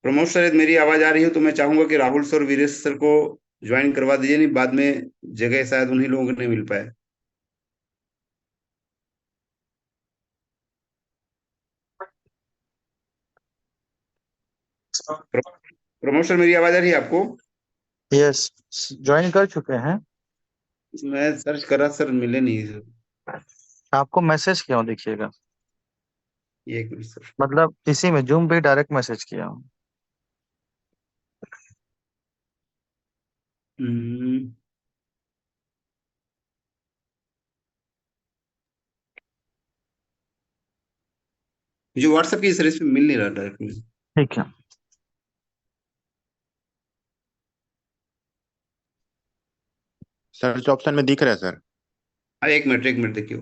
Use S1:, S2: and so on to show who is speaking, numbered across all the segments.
S1: Pramod sir, यदि मेरी आवाज आ रही हो तो मैं चाहूंगा कि राहुल सर, वीरेश सर को ज्वाइन करवा दीजिए, नहीं बाद में जगह शायद उन्हीं लोगों को नहीं मिल पाए। प्र- प्रमोद सर, मेरी आवाज आ रही है आपको?
S2: यस, ज्वाइन कर चुके हैं।
S1: मैं सर्च करा सर, मिले नहीं।
S2: आपको मैसेज किया हूँ, देखिएगा।
S1: ये एक मिनट सर।
S2: मतलब इसी में जूम पे डायरेक्ट मैसेज किया हूँ।
S1: हम्म, मुझे व्हाट्सएप की सर इस पे मिल नहीं रहा डायरेक्टली।
S2: ठीक है।
S3: सर्च ऑप्शन में दिख रहा है सर।
S1: हाँ, एक मिनट देखिए।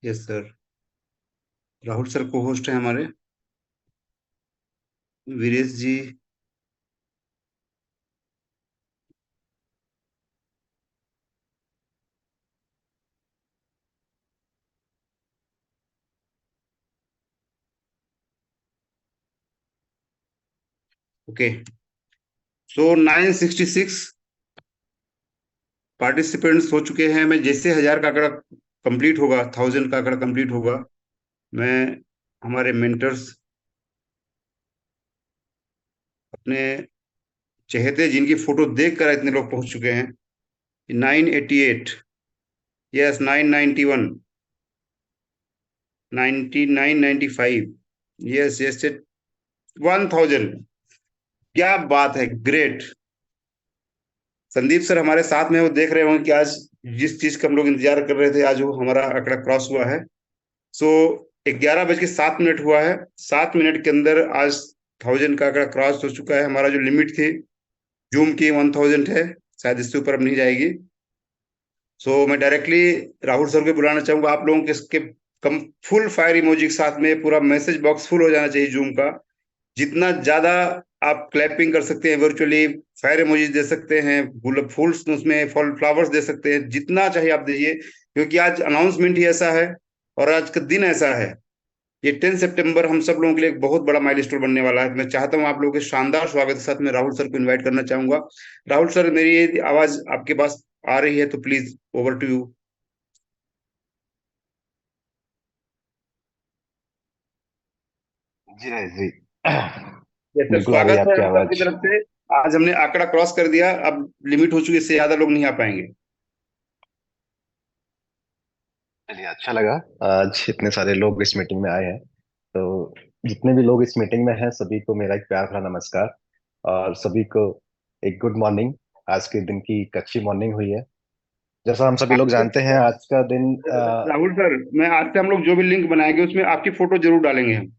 S1: Yes sir. राहुल सर को होस्ट है हमारे। Veeresh ji. Okay. So 966 participants हो चुके हैं। मैं जैसे 1000 का आंकड़ा कंप्लीट होगा, 1000 का आंकड़ा कंप्लीट होगा, मैं हमारे मेंटर्स, अपने चहेते जिनकी फोटो देखकर इतने लोग पहुंच चुके हैं। 988, यस 991, 9995, यस यस, 1000। क्या बात है, ग्रेट। संदीप सर हमारे साथ में, वो देख रहे होंगे कि आज जिस चीज का हम लोग इंतजार कर रहे थे, आज वो हमारा आंकड़ा क्रॉस हुआ है। सो 11 बज के 7 मिनट हुआ है। 7 मिनट के अंदर आज 1000 का आंकड़ा क्रॉस हो चुका है। हमारा जो लिमिट थी जूम की 1000 है, शायद इससे ऊपर अब नहीं जाएगी। सो मैं डायरेक्टली राहुल सर को बुलाना चाहूंगा। आप लोगों के इसके कम फुल फायर इमोजी के साथ में पूरा मैसेज बॉक्स फुल हो जाना चाहिए जूम का। जितना ज्यादा आप क्लैपिंग कर सकते हैं वर्चुअली, फायर इमोजी दे सकते हैं, गुलाब फूल्स उसमें फॉल फ्लावर्स दे सकते हैं, जितना चाहिए आप दीजिए, क्योंकि आज अनाउंसमेंट ही ऐसा है और आज का दिन ऐसा है। ये 10 सितंबर हम सब लोगों के लिए एक बहुत बड़ा माइलस्टोन बनने वाला है। मैं चाहता हूँ आप लोगों के शानदार स्वागत के साथ में राहुल सर को इनवाइट करना चाहूंगा। राहुल सर, मेरी ये आवाज आपके पास आ रही है तो प्लीज ओवर टू यू।
S3: जी जी।
S1: यस सर,
S3: बिल्कुल आ रही है
S1: स्वागत है
S3: आपकी
S1: हम सबकी
S3: आवाज।
S1: तरफ से। आज हमने आंकड़ा क्रॉस कर दिया, अब लिमिट हो चुकी है, इससे ज्यादा लोग नहीं आ पाएंगे।
S3: चलिए, अच्छा लगा आज इतने सारे लोग इस मीटिंग में आए हैं। तो जितने भी लोग इस मीटिंग में हैं सभी को मेरा एक प्यार भरा नमस्कार। और सभी को एक गुड मॉर्निंग। आज के दिन की एक अच्छी मॉर्निंग हुई है। जैसा हम सभी लोग जानते हैं आज का दिन
S1: राहुल सर, मैं आज से हम लोग जो भी लिंक बनाएंगे उसमें आपकी फोटो जरूर डालेंगे हम।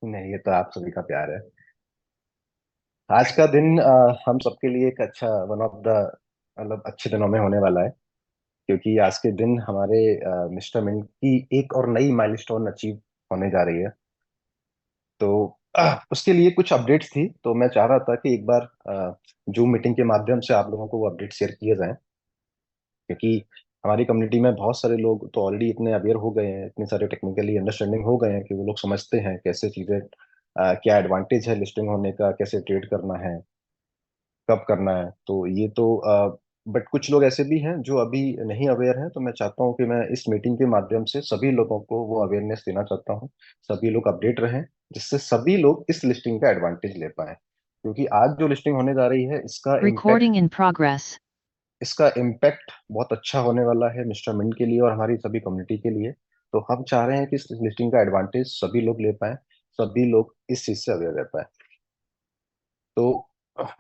S3: नहीं, ये तो आप सभी का प्यार है। आज का दिन हम सबके लिए एक अच्छा वन ऑफ द मतलब अच्छे दिनों में होने वाला है। क्योंकि आज के दिन हमारे मिस्टर मिंट की एक और नई माइलस्टोन अचीव होने जा रही है। तो उसके लिए कुछ अपडेट्स थी, तो मैं चाह रहा था कि एक बार जूम मीटिंग के माध्यम से आप लोगों को वो अपडेट शेयर किए जाएं। क्योंकि हमारी कम्युनिटी में बहुत सारे लोग तो ऑलरेडी इतने अवेयर हो गए हैं, इतने सारे टेक्निकली अंडरस्टैंडिंग हो गए हैं कि वो लोग समझते हैं कैसे चीज़ें, क्या एडवांटेज है लिस्टिंग होने का, कैसे ट्रेड करना है, कब करना है। तो ये तो बट कुछ लोग ऐसे भी हैं जो अभी नहीं अवेयर हैं। तो मैं चाहता हूँ कि मैं इस मीटिंग के माध्यम से सभी लोगों को वो अवेयरनेस देना चाहता हूँ। सभी लोग अपडेट रहें, जिससे सभी लोग इस लिस्टिंग का एडवांटेज ले पाए। क्योंकि आज जो लिस्टिंग होने जा रही है
S4: Recording in progress.
S3: इसका इम्पैक्ट बहुत अच्छा होने वाला है मिस्टर मिंट के लिए और हमारी सभी कम्युनिटी के लिए। तो हम चाह रहे हैं कि इस लिस्टिंग का एडवांटेज सभी लोग ले पाए, सभी लोग इस चीज से अवेयर रह पाए। तो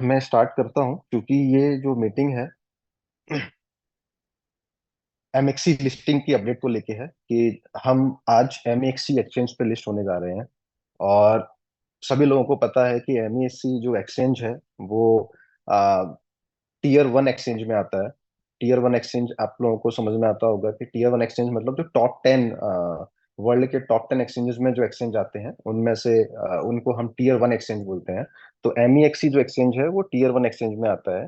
S3: मैं स्टार्ट करता हूँ, क्योंकि ये जो मीटिंग है एमएक्सी लिस्टिंग की अपडेट को लेके है कि हम आज एमएक्सी एक्सचेंज पे लिस्ट होने जा रहे हैं। और सभी लोगों को पता है कि एमएक्सी जो एक्सचेंज है वो टीयर 1 एक्सचेंज में आता है। टीयर 1 एक्सचेंज आप लोगों को समझ में आता होगा कि टीयर 1 एक्सचेंज मतलब जो टॉप 10 वर्ल्ड के टॉप 10 एक्सचेंजेस में जो एक्सचेंज आते हैं उनमें से उनको हम टीयर 1 एक्सचेंज बोलते हैं। तो MEXC जो एक्सचेंज है वो टीयर 1 एक्सचेंज में आता है।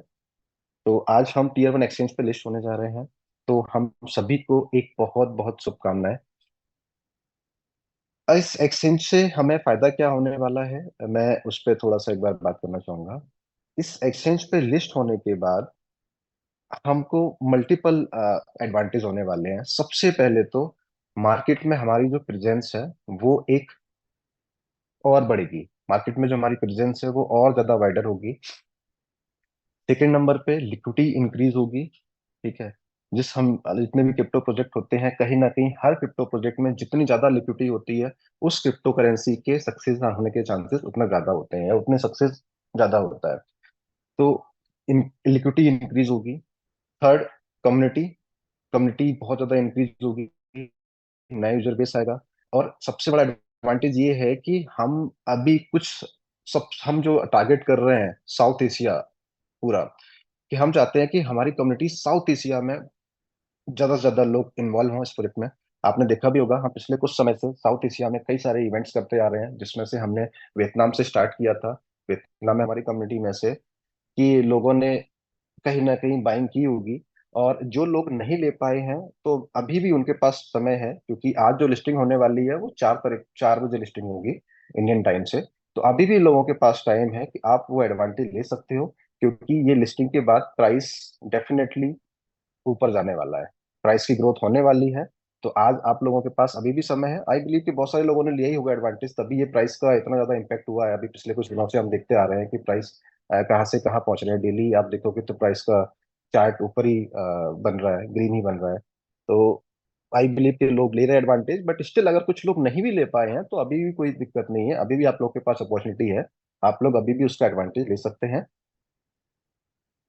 S3: तो आज हम टीयर 1 एक्सचेंज पे लिस्ट होने जा रहे हैं। तो हम सभी को एक बहुत बहुत शुभकामनाएं। इस एक्सचेंज से हमें फायदा क्या होने वाला है, मैं उस पर थोड़ा सा एक बार बात करना चाहूंगा। इस एक्सचेंज पे लिस्ट होने के बाद हमको मल्टीपल एडवांटेज होने वाले हैं। सबसे पहले तो मार्केट में हमारी जो प्रेजेंस है वो एक और बढ़ेगी। मार्केट में जो हमारी प्रेजेंस है वो और ज्यादा वाइडर होगी। सेकेंड नंबर पे लिक्विडिटी इंक्रीज होगी। ठीक है। जितने भी क्रिप्टो प्रोजेक्ट होते हैं, कहीं ना कहीं हर क्रिप्टो प्रोजेक्ट में जितनी ज्यादा लिक्विडिटी होती है उस क्रिप्टो करेंसी के सक्सेस ना होने के चांसेस उतना ज्यादा होते हैं, या उतने सक्सेस ज्यादा होता है। तो इन लिक्विडिटी इंक्रीज होगी। थर्ड, कम्युनिटी कम्युनिटी बहुत ज्यादा इंक्रीज होगी, नया यूजर बेस आएगा। और सबसे बड़ा एडवांटेज ये है कि हम अभी कुछ सब हम जो टारगेट कर रहे हैं साउथ एशिया पूरा, कि हम चाहते हैं कि हमारी कम्युनिटी साउथ एशिया में ज्यादा से ज्यादा लोग इन्वॉल्व हों इस प्रोजेक्ट में। आपने देखा भी होगा, हम पिछले कुछ समय से साउथ एशिया में कई सारे इवेंट्स करते आ रहे हैं, जिसमें से हमने वियतनाम से स्टार्ट किया था। वियतनाम में हमारी कम्युनिटी में से कि लोगों ने कहीं ना कहीं बाइंग की होगी। और जो लोग नहीं ले पाए हैं तो अभी भी उनके पास समय है, क्योंकि आज जो लिस्टिंग होने वाली है वो 4 बजे लिस्टिंग होगी इंडियन टाइम से। तो अभी भी लोगों के पास टाइम है कि आप वो एडवांटेज ले सकते हो, क्योंकि ये लिस्टिंग के बाद प्राइस डेफिनेटली ऊपर जाने वाला है, प्राइस की ग्रोथ होने वाली है। तो आज आप लोगों के पास अभी भी समय है। आई बिलीव कि बहुत सारे लोगों ने लिया ही होगा एडवांटेज, तभी ये प्राइस का इतना ज्यादा इम्पैक्ट हुआ है। अभी पिछले कुछ दिनों से हम देखते आ रहे हैं कि प्राइस कहाँ से कहाँ पहुंच रहे हैं। डेली आप देखोगे तो प्राइस का चार्ट ऊपर ही बन रहा है, ग्रीन ही बन रहा है। तो आई बिलीव कि लोग ले रहे हैं एडवांटेज, बट स्टिल अगर कुछ लोग नहीं भी ले पाए हैं तो अभी भी कोई दिक्कत नहीं है, अभी भी आप लोग के पास अपॉर्चुनिटी है। आप लोग अभी भी उसका एडवांटेज ले सकते हैं।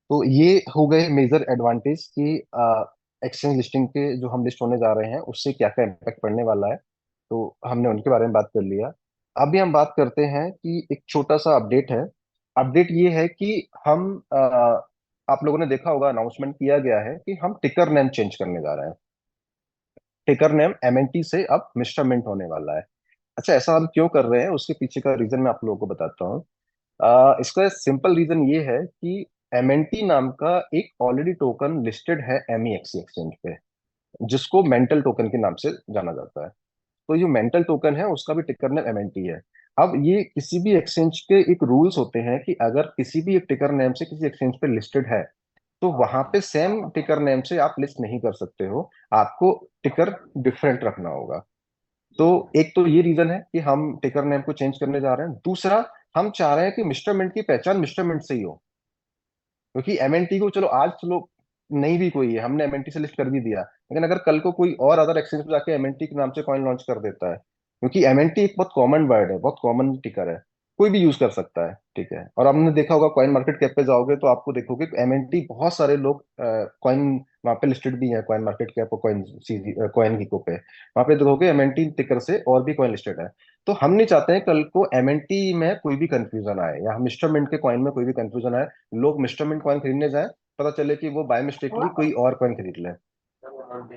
S3: तो ये हो गए मेजर एडवांटेज कि एक्सचेंज लिस्टिंग के जो हम लिस्ट होने जा रहे हैं उससे क्या क्या इम्पैक्ट पड़ने वाला है। तो हमने उनके बारे में बात कर लिया। अभी हम बात करते हैं कि एक छोटा सा अपडेट है। अपडेट ये है कि हम आप लोगों ने देखा होगा, अनाउंसमेंट किया गया है कि हम टिकर नेम चेंज करने जा रहे हैं। टिकर नेम MNT से अब मिस्टर मिंट होने वाला है। अच्छा, ऐसा हम क्यों कर रहे हैं उसके पीछे का रीजन मैं आप लोगों को बताता हूँ। इसका सिंपल रीजन ये है कि MNT नाम का एक ऑलरेडी टोकन लिस्टेड है MEXC एक्सचेंज पे, जिसको मेंटल टोकन के नाम से जाना जाता है। तो ये मेंटल टोकन है, उसका भी टिकर नेम MNT है। अब ये किसी भी एक्सचेंज के एक रूल्स होते हैं कि अगर किसी भी एक टिकर नेम से किसी एक्सचेंज पे लिस्टेड है तो वहां पे सेम टिकर नेम से आप लिस्ट नहीं कर सकते हो, आपको टिकर डिफरेंट रखना होगा। तो एक तो ये रीजन है कि हम टिकर नेम को चेंज करने जा रहे हैं। दूसरा, हम चाह रहे हैं कि मिस्टर मिंट की पहचान मिस्टर मिंट से ही हो, क्योंकि MNT को चलो आज चलो नहीं भी कोई है, हमने MNT से लिस्ट कर भी दिया, लेकिन अगर कल को कोई और अदर एक्सचेंज पे जाके MNT के नाम से कॉइन लॉन्च कर देता है, क्योंकि MNT एक बहुत कॉमन वर्ड है, बहुत कॉमन टिकर है, कोई भी यूज कर सकता है। ठीक है। और हमने देखा होगा कॉइन मार्केट कैप पे जाओगे तो आपको देखोगे MNT बहुत सारे लोग कॉइन वहां पे लिस्टेड भी है, कॉइन मार्केट कैप और कॉइन गीको पे, वहां पे देखोगे MNT टिकर से और भी कॉइन लिस्टेड है। तो हम नहीं चाहते हैं कल को MNT में कोई भी कंफ्यूजन आए या मिस्टर मिंट के कॉइन में कोई भी कंफ्यूजन आए, लोग मिस्टर मिंट कॉइन खरीदने जाए, पता चले कि वो बाय मिस्टेकली कोई और कॉइन खरीद ले।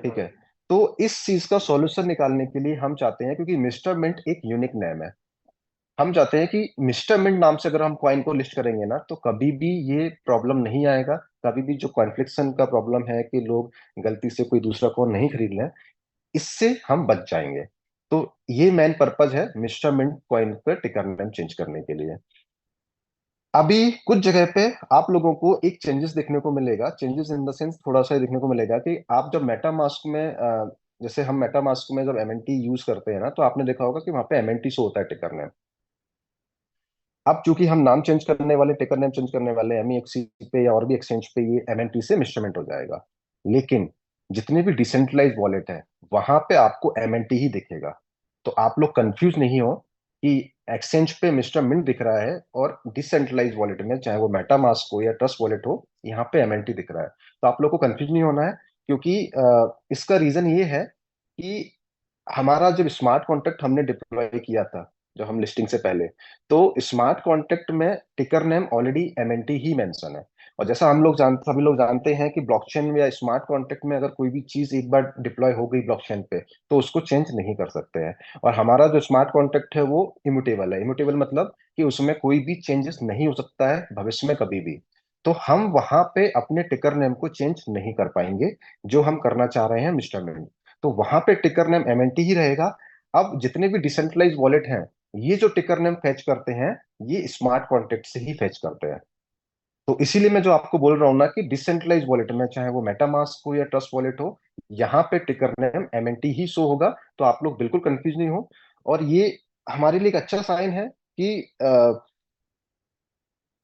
S3: ठीक है। तो इस चीज का सॉल्यूशन निकालने के लिए हम चाहते हैं, क्योंकि मिस्टर मिंट एक यूनिक नेम है, हम चाहते हैं कि मिस्टर मिंट नाम से अगर हम कॉइन को लिस्ट करेंगे ना तो कभी भी ये प्रॉब्लम नहीं आएगा। कभी भी जो कॉन्फ्लिक्शन का प्रॉब्लम है कि लोग गलती से कोई दूसरा कॉइन नहीं खरीद लें, इससे हम बच जाएंगे। तो ये मेन पर्पज है मिस्टर मिंट कॉइन पर टिकर नेम चेंज करने के लिए। अभी कुछ जगह पे आप लोगों को एक चेंजेस देखने को मिलेगा, चेंजेस इन द सेंस थोड़ा सा देखने को मिलेगा कि आप जब मेटामास्क में जैसे हम मेटामास्क में जब MNT यूज करते हैं ना, तो आपने देखा होगा कि वहां पे MNT शो होता है टिकर नेम। अब चूंकि हम नाम चेंज करने वाले, टिकर नेम चेंज करने वाले MEXC पे या और भी एक्सचेंज पे, ये MNT से मिश्रमेंट हो जाएगा। लेकिन जितने भी डिसेंट्रलाइज वॉलेट हैं वहां पे आपको MNT ही दिखेगा। तो आप लोग कंफ्यूज नहीं हो कि एक्सचेंज पे मिस्टर मिंट दिख रहा है और डिसेंट्रलाइज वॉलेट में, चाहे वो मेटामास्क हो या ट्रस्ट वॉलेट हो, यहाँ पे MNT दिख रहा है। तो आप लोग को कंफ्यूज नहीं होना है, क्योंकि इसका रीजन ये है कि हमारा जब स्मार्ट कॉन्ट्रैक्ट हमने डिप्लॉय किया था जब हम लिस्टिंग से पहले, तो स्मार्ट कॉन्ट्रैक्ट में टिकर नेम ऑलरेडी MNT ही मेंशन है। और जैसा सभी लोग जानते हैं कि ब्लॉकचेन या स्मार्ट कॉन्ट्रैक्ट में अगर कोई भी चीज एक बार डिप्लॉय हो गई ब्लॉकचेन पे तो उसको चेंज नहीं कर सकते हैं। और हमारा जो स्मार्ट कॉन्ट्रैक्ट है वो इम्यूटेबल है। इम्यूटेबल मतलब कि उसमें कोई भी चेंजेस नहीं हो सकता है भविष्य में कभी भी। तो हम वहां पे अपने टिकर नेम को चेंज नहीं कर पाएंगे जो हम करना चाह रहे हैं मिस्टर मिंट। तो वहां पे टिकर नेम एमएनटी ही रहेगा। अब जितने भी डिसेंट्रलाइज वॉलेट हैं ये जो टिकर नेम फैच करते हैं ये स्मार्ट कॉन्ट्रैक्ट से ही फैच करते हैं। तो इसीलिए मैं जो आपको बोल रहा हूँ ना कि डिसेंट्रलाइज वॉलेट में चाहे वो मेटामास्क हो या ट्रस्ट वॉलेट हो यहाँ पे टिकर नेम एमएनटी ही शो होगा। तो आप लोग बिल्कुल कंफ्यूज नहीं हो। और ये हमारे लिए एक अच्छा साइन है कि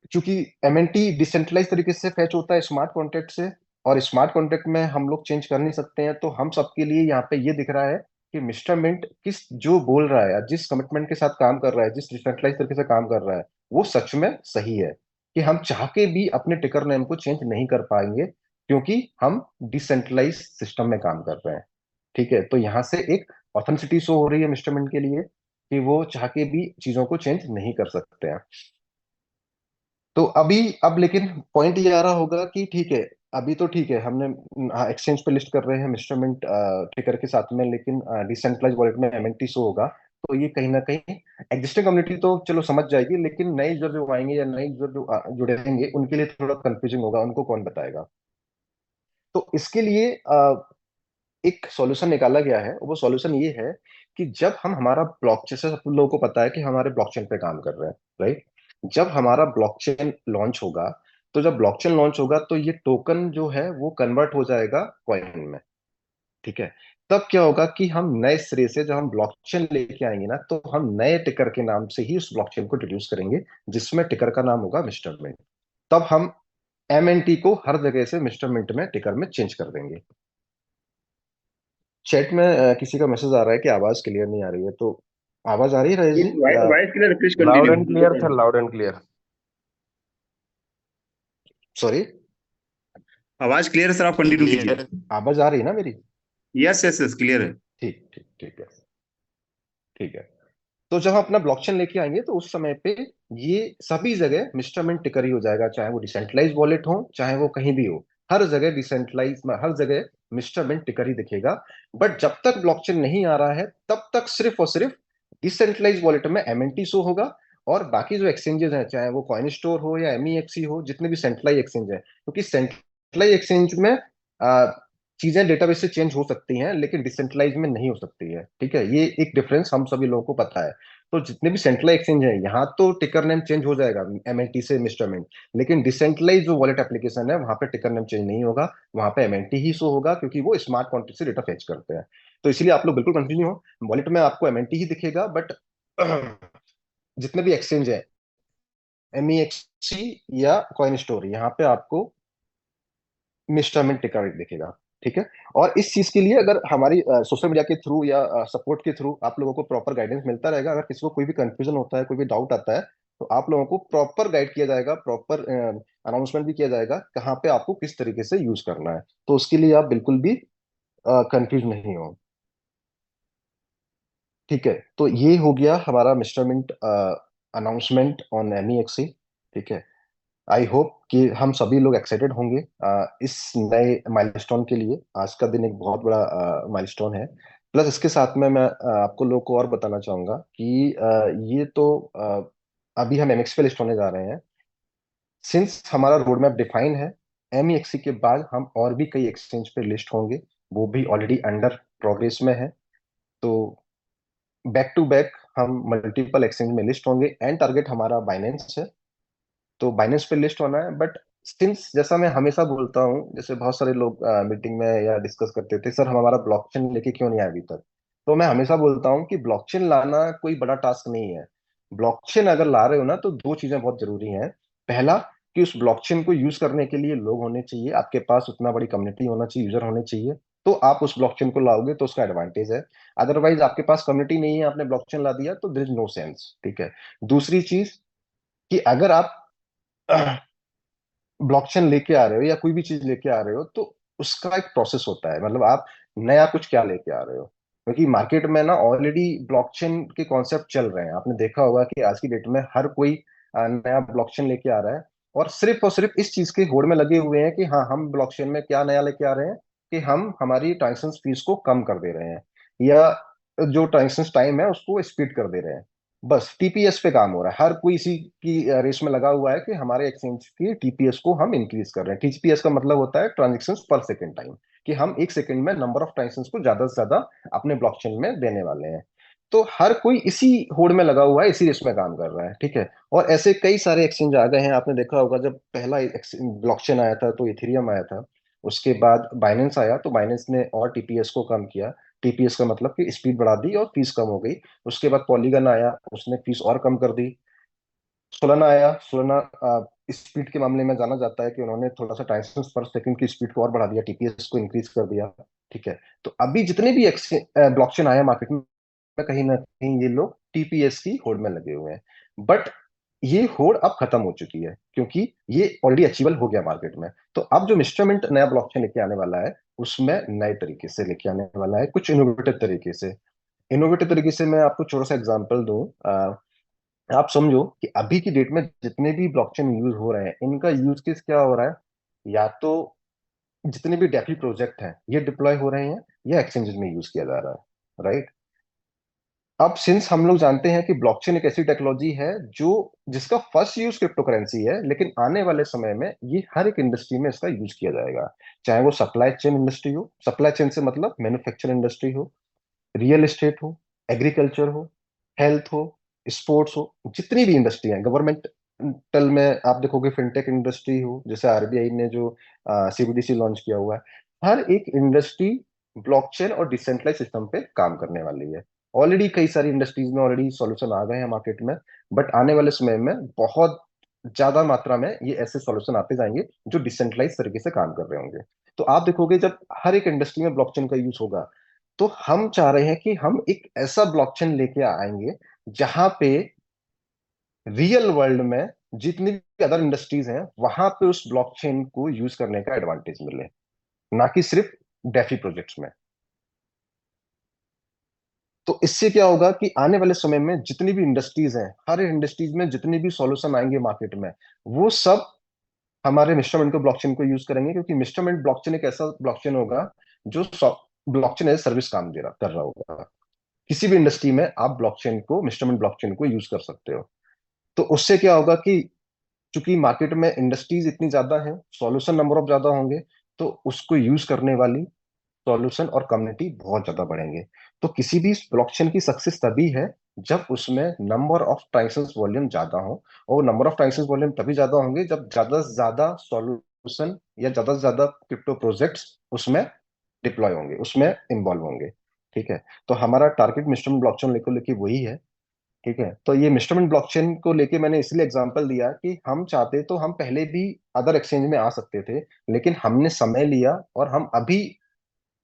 S3: क्योंकि एमएनटी डिसेंट्रलाइज तरीके से फैच होता है स्मार्ट कॉन्ट्रैक्ट से और स्मार्ट कॉन्ट्रैक्ट में हम लोग चेंज कर नहीं सकते हैं। तो हम सबके लिए यहाँ पे ये दिख रहा है कि मिस्टर मिंट किस जो बोल रहा है या जिस कमिटमेंट के साथ काम कर रहा है जिस डिसेंट्रलाइज तरीके से काम कर रहा है वो सच में सही है कि हम चाह के भी अपने टिकर नेम को चेंज नहीं कर पाएंगे क्योंकि हम डिसेंट्रलाइज सिस्टम में काम कर रहे हैं। ठीक है, तो यहाँ से एक ऑथेंटिसिटी शो हो रही है मिस्टर मिंट के लिए कि वो चाह के भी चीजों को चेंज नहीं कर सकते हैं। तो अभी अब लेकिन पॉइंट ये आ रहा होगा कि ठीक है अभी तो ठीक है हमने एक्सचेंज पे लिस्ट कर रहे हैं मिस्टर मिंट टिकर के साथ में लेकिन डिसेंट्रलाइज वॉलेट में एमएनटी शो होगा। तो ये कहीं ना कहीं एग्जिस्टिंग कम्युनिटी तो चलो समझ जाएगी लेकिन नए यूजर जो आएंगे या नए यूजर जो जुड़ेंगे उनके लिए थोड़ा कंफ्यूजिंग होगा उनको कौन बताएगा। तो इसके लिए एक सॉल्यूशन निकाला गया है। वो सॉल्यूशन ये है कि जब हम हमारा ब्लॉकचेन से सब लोगों को पता है कि हमारे ब्लॉकचेन पे काम कर रहे हैं राइट। जब हमारा ब्लॉकचेन लॉन्च होगा तो जब ब्लॉकचेन लॉन्च होगा तो ये टोकन जो है वो कन्वर्ट हो जाएगा कॉइन में। ठीक है, तब क्या होगा कि हम नए सिरे से जब हम ब्लॉकचेन लेके आएंगे ना तो हम नए टिकर के नाम से ही उस ब्लॉकचेन को इंट्रोड्यूस करेंगे जिसमें टिकर का नाम होगा मिस्टर मिंट। तब हम एमएनटी को हर जगह से मिस्टर मिंट में टिकर में चेंज कर देंगे। चैट में किसी का मैसेज आ रहा है कि आवाज क्लियर नहीं आ रही है। तो आवाज आ रही है राजेश जी या?
S1: Voice clear, please
S5: loud
S1: continue.
S5: And clear sir, loud and clear.
S3: Sorry,
S1: आवाज क्लियर है सर, आप कंटिन्यू कीजिए।
S5: क्लियर।
S3: आवाज आ रही है ना मेरी?
S1: यस यस यस, क्लियर है।
S3: ठीक ठीक ठीक है। ठीक है, तो जब हम अपना ब्लॉकचेन लेके आएंगे तो उस समय पे ये सभी जगह मिस्टर मिंट टिकर ही हो जाएगा चाहे वो डिसेंट्रलाइज वॉलेट हो चाहे वो कहीं भी हो। हर जगह डिसेंट्रलाइज में हर जगह मिस्टर मिंट टिकर ही दिखेगा। बट जब तक ब्लॉकचेन नहीं आ रहा है तब तक सिर्फ और सिर्फ डिसेंट्रलाइज वॉलेट में एमएनटी शो होगा। और बाकी जो एक्सचेंजेस हैं चाहे वो कॉइन स्टोर हो या एमईएक्सी हो जितने भी सेंट्रलाइज एक्सचेंज है क्योंकि सेंट्रलाइज एक्सचेंज में चीजें डेटाबेस से चेंज हो सकती हैं लेकिन डिसेंट्रलाइज में नहीं हो सकती है। ठीक है, ये एक डिफरेंस हम सभी लोगों को पता है। तो जितने भी सेंट्रलाइज एक्सचेंज है यहाँ तो टिकर नेम चेंज हो जाएगा एमएनटी से मिस्टर मिंट। लेकिन डिसेंट्रलाइज जो वॉलेट एप्लीकेशन है वहां पे टिकर नेम चेंज नहीं होगा। वहां पे एमएनटी ही शो होगा क्योंकि वो स्मार्ट कॉन्ट्रैक्ट से डेटा फेच करते हैं। तो इसलिए आप लोग बिल्कुल कंफ्यूज नहीं हो। वॉलेट में आपको एमएनटी ही दिखेगा बट जितने भी एक्सचेंज है एमईएक्सी या कॉइन स्टोर यहाँ पे आपको मिस्टर मिंट टिकर दिखेगा। ठीक है, और इस चीज के लिए अगर हमारी सोशल मीडिया के थ्रू या सपोर्ट के थ्रू आप लोगों को प्रॉपर गाइडेंस मिलता रहेगा। अगर किसी को कोई भी कंफ्यूजन होता है कोई भी डाउट आता है तो आप लोगों को प्रॉपर गाइड किया जाएगा प्रॉपर अनाउंसमेंट भी किया जाएगा कहाँ पे आपको किस तरीके से यूज करना है। तो उसके लिए आप बिल्कुल भी कंफ्यूज नहीं हो। ठीक है, तो ये हो गया हमारा मिस्टर मिंट अनाउंसमेंट ऑन एमईएक्सी। ठीक है, आई होप कि हम सभी लोग एक्साइटेड होंगे इस नए माइलस्टोन के लिए। आज का दिन एक बहुत बड़ा माइलस्टोन है। प्लस इसके साथ में मैं आपको लोग को और बताना चाहूंगा कि ये तो अभी हम एमएक्स पे लिस्ट होने जा रहे हैं। सिंस हमारा रोड मैप डिफाइन है एमईएक्सी के बाद हम और भी कई एक्सचेंज पे लिस्ट होंगे वो भी ऑलरेडी अंडर प्रोग्रेस में है। तो बैक टू बैक हम मल्टीपल एक्सचेंज में लिस्ट होंगे। एंड टारगेट हमारा बाइनेंस है तो बाइनेंस पे लिस्ट होना है। बट सिंस जैसा मैं हमेशा बोलता हूँ जैसे बहुत सारे लोग मीटिंग में या डिस्कस करते थे सर हमारा ब्लॉकचेन लेके क्यों नहीं आया अभी तक। तो मैं हमेशा बोलता हूँ कि ब्लॉकचेन लाना कोई बड़ा टास्क नहीं है। ब्लॉकचेन अगर ला रहे हो ना तो दो चीजें बहुत जरूरी हैं। पहला कि उस ब्लॉकचेन को यूज करने के लिए लोग होने चाहिए आपके पास उतना बड़ी कम्युनिटी होना चाहिए यूजर होने चाहिए। तो आप उस ब्लॉकचेन को लाओगे तो उसका एडवांटेज है। अदरवाइज आपके पास कम्युनिटी नहीं है आपने ब्लॉकचेन ला दिया तो देयर इज नो सेंस। ठीक है, दूसरी चीज कि अगर आप ब्लॉकचेन लेके आ रहे हो या कोई भी चीज लेके आ रहे हो तो उसका एक प्रोसेस होता है। मतलब आप नया कुछ क्या लेके आ रहे हो क्योंकि मार्केट में ना ऑलरेडी ब्लॉकचेन के कॉन्सेप्ट चल रहे हैं। आपने देखा होगा कि आज की डेट में हर कोई नया ब्लॉकचेन लेके आ रहा है। और सिर्फ इस चीज के होड़ में लगे हुए हैं कि हाँ, हम ब्लॉकचेन में क्या नया लेके आ रहे हैं कि हम हमारी ट्रांजेक्शन फीस को कम कर दे रहे हैं, या जो ट्रांजेक्शन टाइम है उसको स्पीड कर दे रहे हैं। बस टीपीएस पे काम हो रहा है, हर कोई इसी की रेस में लगा हुआ है कि हमारे एक्सचेंज की टीपीएस को हम इंक्रीज कर रहे हैं। टीपीएस का मतलब होता है ट्रांजेक्शन पर सेकेंड टाइम, कि हम एक सेकंड में नंबर ऑफ ट्रांजेक्शन को ज्यादा से ज्यादा अपने ब्लॉकचेन में देने वाले हैं। तो हर कोई इसी होड़ में लगा हुआ है, इसी रेस में काम कर रहा है, ठीक है। और ऐसे कई सारे एक्सचेंज आ गए हैं। आपने देखा होगा जब पहला ब्लॉकचेन आया था तो इथेरियम आया था, उसके बाद बाइनेंस आया तो बाइनेंस ने और टीपीएस को कम किया। टीपीएस का मतलब कि स्पीड बढ़ा दी और फीस कम हो गई। उसके बाद पॉलीगन आया, उसने फीस और कम कर दी। सोलाना आया, सोलाना स्पीड के मामले में जाना जाता है कि उन्होंने थोड़ा सा ट्रांजैक्शन पर सेकंड की स्पीड को और बढ़ा दिया, टीपीएस को इंक्रीज कर दिया, ठीक है। तो अभी जितने भी ब्लॉकचेन आया मार्केट में, कहीं ना कहीं ये लोग टीपीएस की होड़ में लगे हुए हैं। बट ये होड़ अब खत्म हो चुकी है, क्योंकि ये ऑलरेडी अचीवल हो गया मार्केट में। तो अब जो मिस्टर मिंट नया ब्लॉकचेन लेके आने वाला है, उसमें नए तरीके से लेके आने वाला है, कुछ इनोवेटिव तरीके से। इनोवेटिव तरीके से मैं आपको छोटा सा एग्जांपल दूं। आप समझो कि अभी की डेट में जितने भी ब्लॉकचेन यूज हो रहे हैं, इनका यूज केस क्या हो रहा है। या तो जितने भी डेफी प्रोजेक्ट हैं ये डिप्लॉय हो रहे हैं, या एक्सचेंजेस में यूज किया जा रहा है, राइट। अब सिंस हम लोग जानते हैं कि ब्लॉकचेन एक ऐसी टेक्नोलॉजी है जो जिसका फर्स्ट यूज क्रिप्टो करेंसी है, लेकिन आने वाले समय में ये हर एक इंडस्ट्री में इसका यूज किया जाएगा। चाहे वो सप्लाई चेन इंडस्ट्री हो, सप्लाई चेन से मतलब मैन्युफैक्चर इंडस्ट्री हो, रियल एस्टेट हो, एग्रीकल्चर हो, हेल्थ हो, स्पोर्ट्स हो, जितनी भी इंडस्ट्री है, गवर्नमेंटल में आप देखोगे फिनटेक इंडस्ट्री हो, जैसे आरबीआई ने जो सीबीडीसी लॉन्च किया हुआ है, हर एक इंडस्ट्री ब्लॉकचेन और डिसेंट्रलाइज सिस्टम पे काम करने वाली है। ऑलरेडी कई सारी इंडस्ट्रीज में ऑलरेडी सॉल्यूशन आ गए हैं मार्केट में, बट आने वाले समय में बहुत ज्यादा मात्रा में ये ऐसे सॉल्यूशन आते जाएंगे जो डिसेंट्रलाइज तरीके से काम कर रहे होंगे। तो आप देखोगे जब हर एक इंडस्ट्री में ब्लॉकचेन का यूज होगा, तो हम चाह रहे हैं कि हम एक ऐसा ब्लॉकचेन लेके आएंगे जहां पे रियल वर्ल्ड में जितनी भी अदर इंडस्ट्रीज हैं वहां पे उस ब्लॉकचेन को यूज करने का एडवांटेज मिले, ना कि सिर्फ डेफी प्रोजेक्ट्स में। तो इससे क्या होगा कि आने वाले समय में जितनी भी इंडस्ट्रीज हैं, हर इंडस्ट्रीज में जितने भी सॉल्यूशन आएंगे मार्केट में, वो सब हमारे मिस्टरमेंट को ब्लॉकचेन को यूज करेंगे, क्योंकि मिस्टरमेंट ब्लॉकचेन एक ऐसा ब्लॉकचेन होगा जो ब्लॉकचेन एज सर्विस काम दे रहा कर रहा होगा। किसी भी इंडस्ट्री में आप ब्लॉकचेन को, मिस्टरमेंट ब्लॉकचेन को यूज कर सकते हो। तो उससे क्या होगा कि चूंकि मार्केट में इंडस्ट्रीज इतनी ज्यादा है, सॉल्यूशन नंबर ऑफ ज्यादा होंगे, तो उसको यूज करने वाली सॉल्यूशन और कम्युनिटी बहुत ज्यादा बढ़ेंगे। तो किसी भी ब्लॉकचेन की सक्सेस तभी है जब उसमें नंबर ऑफ ट्रांजैक्शन वॉल्यूम ज्यादा हो, और नंबर ऑफ ट्रांजैक्शन वॉल्यूम तभी ज्यादा होंगे जब ज्यादा से ज्यादा सॉल्यूशन या ज्यादा से ज्यादा क्रिप्टो प्रोजेक्ट्स उसमें डिप्लॉय होंगे, उसमें इन्वॉल्व होंगे, ठीक है। तो हमारा टारगेट मिस्टर ब्लॉकचेन लेकर लेके वही है, ठीक है। तो ये मिस्टरमेंट ब्लॉकचेन को लेके मैंने इसलिए एग्जांपल दिया कि हम चाहते तो हम पहले भी अदर एक्सचेंज में आ सकते थे, लेकिन हमने समय लिया और हम अभी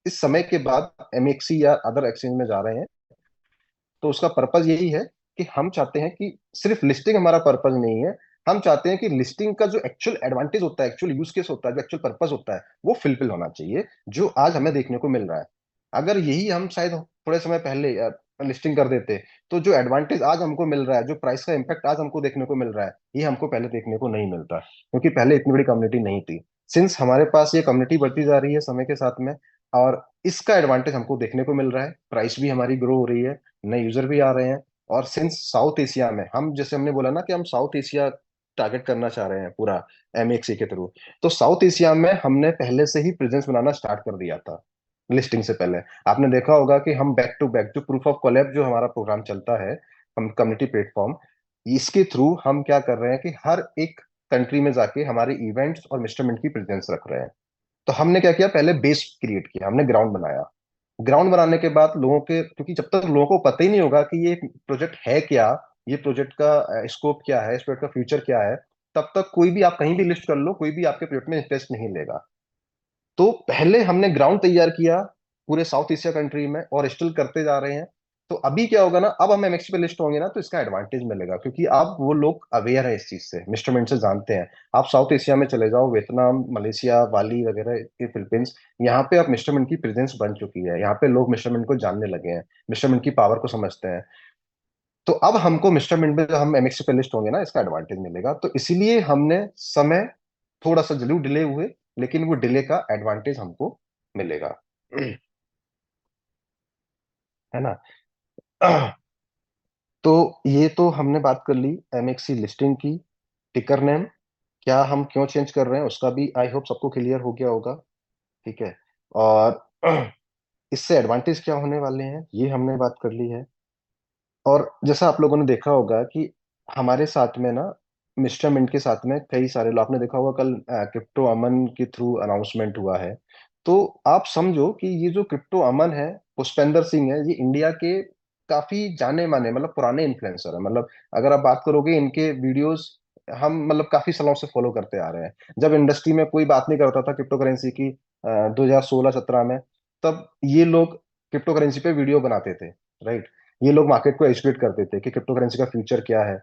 S3: इस समय के बाद एमएक्सी या अदर एक्सचेंज में जा रहे हैं। तो उसका पर्पज यही है कि हम चाहते हैं कि सिर्फ लिस्टिंग हमारा पर्पज नहीं है, हम चाहते हैं कि लिस्टिंग का जो एक्चुअल एडवांटेज होता है, एक्चुअल यूज केस होता है, जो एक्चुअल पर्पज होता है, वो फिलफिल होना चाहिए, जो आज हमें देखने को मिल रहा है। अगर यही हम शायद थोड़े समय पहले लिस्टिंग कर देते, तो जो एडवांटेज आज हमको मिल रहा है, जो प्राइस का इम्पैक्ट आज हमको देखने को मिल रहा है, ये हमको पहले देखने को नहीं मिलता, क्योंकि पहले इतनी बड़ी कम्युनिटी नहीं थी। सिंस हमारे पास ये कम्युनिटी बढ़ती जा रही है समय के साथ में, और इसका एडवांटेज हमको देखने को मिल रहा है, प्राइस भी हमारी ग्रो हो रही है, नए यूजर भी आ रहे हैं। और सिंस साउथ एशिया में हम, जैसे हमने बोला ना कि हम साउथ एशिया टारगेट करना चाह रहे हैं पूरा एमएक्सी के थ्रू, तो साउथ एशिया में हमने पहले से ही प्रेजेंस बनाना स्टार्ट कर दिया था लिस्टिंग से पहले। आपने देखा होगा कि हम बैक टू बैक जो प्रूफ ऑफ कोलैब जो हमारा प्रोग्राम चलता है, हम कम्युनिटी प्लेटफॉर्म, इसके थ्रू हम क्या कर रहे हैं कि हर एक कंट्री में जाके हमारे इवेंट्स और मिस्टरमेंट की प्रेजेंस रख रहे हैं। तो हमने क्या किया, पहले बेस क्रिएट किया, हमने ग्राउंड बनाया। ग्राउंड बनाने के बाद लोगों के, क्योंकि जब तक लोगों को पता ही नहीं होगा कि ये प्रोजेक्ट है क्या, ये प्रोजेक्ट का स्कोप क्या है, इस प्रोजेक्ट का फ्यूचर क्या है, तब तक कोई भी, आप कहीं भी लिस्ट कर लो, कोई भी आपके प्रोजेक्ट में इंटरेस्ट नहीं लेगा। तो पहले हमने ग्राउंड तैयार किया पूरे साउथ एशिया कंट्री में, और स्टिल करते जा रहे हैं। तो अभी क्या होगा ना, अब हम एमएक्सी पे लिस्ट होंगे ना, तो इसका एडवांटेज मिलेगा, क्योंकि अब वो लोग अवेयर है इस चीज से, मिस्टरमेंट से जानते हैं। आप साउथ एशिया में चले जाओ, वियतनाम, मलेशिया, बाली वगैरह, ये फिलीपींस, यहाँ पे अब मिस्टरमेंट की प्रेजेंस बन चुकी है, यहाँ पे लोग मिस्टरमेंट को जानने लगे हैं, मिस्टरमेंट की पावर को समझते हैं। तो अब हमको मिस्टर मिंट में जब हम एमएक्सी पे लिस्ट होंगे ना, इसका एडवांटेज मिलेगा। तो इसीलिए हमने समय थोड़ा सा जरूर डिले हुए, लेकिन वो डिले का एडवांटेज हमको मिलेगा। है ना। तो ये तो हमने बात कर ली एमएक्सी लिस्टिंग की। टिकर नेम क्या हम क्यों चेंज कर रहे हैं उसका भी आई होप सबको क्लियर हो गया होगा। ठीक है। और इससे एडवांटेज क्या होने वाले हैं ये हमने बात कर ली है। और जैसा आप लोगों ने देखा होगा कि हमारे साथ में ना, मिस्टर मिंट के साथ में कई सारे लोग, आपने देखा होगा कल क्रिप्टो अमन के थ्रू अनाउंसमेंट हुआ है। तो आप समझो कि ये जो क्रिप्टो अमन है, पुष्पेंद्र सिंह है, ये इंडिया के काफी जाने माने मतलब पुराने इन्फ्लुएंसर है। मतलब अगर आप बात करोगे इनके वीडियोस हम मतलब काफी सालों से फॉलो करते आ रहे हैं। जब इंडस्ट्री में कोई बात नहीं करता था क्रिप्टो करेंसी की 2016-17 में, तब ये लोग क्रिप्टो करेंसी पे वीडियो बनाते थे। राइट। ये लोग मार्केट को एजुकेट करते थे कि क्रिप्टो करेंसी का फ्यूचर क्या है।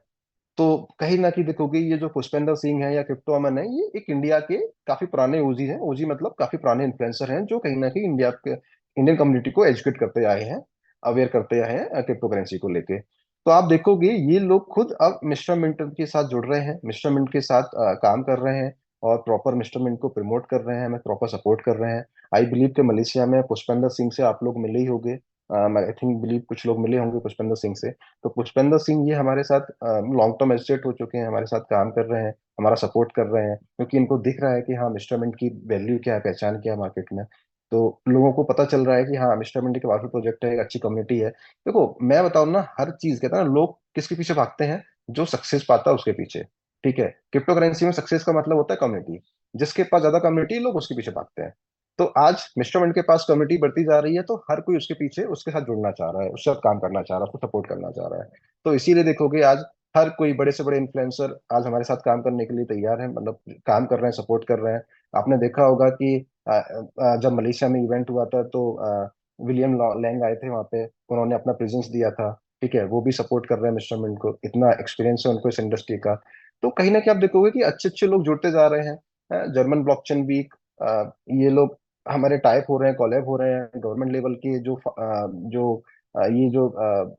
S3: तो कहीं ना कहीं देखोगे ये जो पुष्पेंद्र सिंह है या क्रिप्टो अमन है, ये एक इंडिया के काफी पुराने ओजी हैं। ओजी मतलब काफी पुराने इन्फ्लुएंसर हैं जो कहीं ना कहीं इंडिया के इंडियन कम्युनिटी को एजुकेट करते आए हैं, अवेयर करते आए हैं क्रिप्टो करेंसी को लेके। तो आप देखोगे ये लोग खुद अब मिस्टर मिंट के साथ जुड़ रहे हैं, मिस्टर मिंट के साथ काम कर रहे हैं, और प्रॉपर मिस्टर मिंट को प्रमोट कर रहे हैं, हमें प्रॉपर सपोर्ट कर रहे हैं। आई बिलीव के मलेशिया में पुष्पेंद्र सिंह से आप लोग मिले ही होंगे। आई थिंक बिलीव कुछ लोग मिले होंगे पुष्पेंद्र सिंह से। तो पुष्पेंद्र सिंह ये हमारे साथ लॉन्ग टर्म एसोसिएट हो चुके हैं, हमारे साथ काम कर रहे हैं, हमारा सपोर्ट कर रहे हैं, क्योंकि इनको दिख रहा है कि हाँ मिस्टर मिंट की वैल्यू क्या है, पहचान क्या है मार्केट में। तो लोगों को पता चल रहा है कि हाँ मिस्टर मिंट के पावरफुल प्रोजेक्ट है, एक अच्छी कम्युनिटी है। देखो मैं बताऊँ ना, हर चीज कहता है ना, लोग किसके पीछे भागते हैं? जो सक्सेस पाता है उसके पीछे। ठीक है। क्रिप्टो करेंसी में सक्सेस का मतलब होता है कम्युनिटी। जिसके पास ज्यादा कम्युनिटी, लोग उसके पीछे भागते हैं। तो आज मिस्टर मिंट के पास कम्युनिटी बढ़ती जा रही है, तो हर कोई उसके पीछे उसके साथ जुड़ना चाह रहा है, उसके साथ काम करना चाह रहा है, उसको सपोर्ट करना चाह रहा है। तो इसीलिए देखोगे आज हर कोई बड़े से बड़े इन्फ्लुएंसर आज हमारे साथ काम करने के लिए तैयार है, मतलब काम कर रहे हैं, सपोर्ट कर रहे हैं। आपने देखा होगा कि जब मलेशिया में इवेंट हुआ था, तो विलियम लैंग आए थे वहां पे, उन्होंने अपना प्रेजेंस दिया था। ठीक है। वो भी सपोर्ट कर रहे हैं मिस्टर मिंट को, इतना एक्सपीरियंस है उनको इस इंडस्ट्री का। तो कहीं ना कहीं आप देखोगे कि अच्छे अच्छे लोग जुड़ते जा रहे हैं। जर्मन ब्लॉकचेन वीक, ये लोग हमारे टाइप हो रहे हैं, कोलैब हो रहे हैं। गवर्नमेंट लेवल के ये जो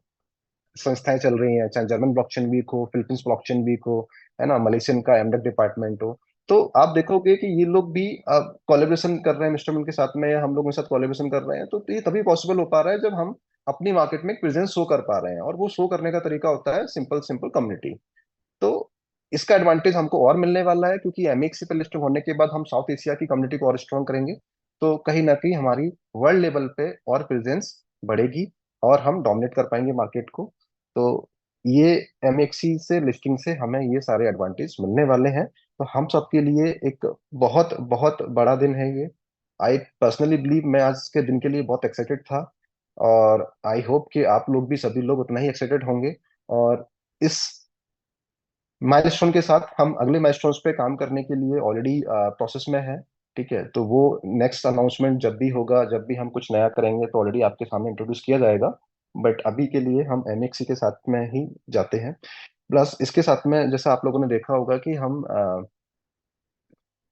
S3: संस्थाएं चल रही हैं, चाहे जर्मन ब्लॉकचेन वीक हो, फिलीपींस ब्लॉकचेन वीक हो, है ना, मलेशियन का एमडेक डिपार्टमेंट हो। तो आप देखोगे कि ये लोग भी अब कोलेब्रेशन कर रहे हैं मिस्टर मिल के साथ में, या हम लोग के साथ कोलेब्रेशन कर रहे हैं। तो ये तभी पॉसिबल हो पा रहा है जब हम अपनी मार्केट में प्रेजेंस शो कर पा रहे हैं, और वो शो करने का तरीका होता है सिंपल सिंपल कम्युनिटी। तो इसका एडवांटेज हमको और मिलने वाला है, क्योंकि एमएक्सी पे लिस्ट होने के बाद हम साउथ एशिया की कम्युनिटी को और स्ट्रॉन्ग करेंगे। तो कहीं ना कहीं हमारी वर्ल्ड लेवल पे और प्रेजेंस बढ़ेगी, और हम डोमिनेट कर पाएंगे मार्केट को। तो ये एमएक्सी से लिस्टिंग से हमें ये सारे एडवांटेज मिलने वाले हैं। तो हम सबके लिए एक बहुत बहुत बड़ा दिन है ये। आई पर्सनली बिलीव, मैं आज के दिन के लिए बहुत एक्साइटेड था, और आई होप कि आप लोग भी, सभी लोग उतना ही एक्साइटेड होंगे। और इस माइलस्टोन के साथ हम अगले माइलस्टोन्स पे काम करने के लिए ऑलरेडी प्रोसेस में है। ठीक है। तो वो नेक्स्ट अनाउंसमेंट जब भी होगा, जब भी हम कुछ नया करेंगे, तो ऑलरेडी आपके सामने इंट्रोड्यूस किया जाएगा। बट अभी के लिए हम एमएक्सी के साथ में ही जाते हैं। प्लस इसके साथ में जैसा आप लोगों ने देखा होगा कि हम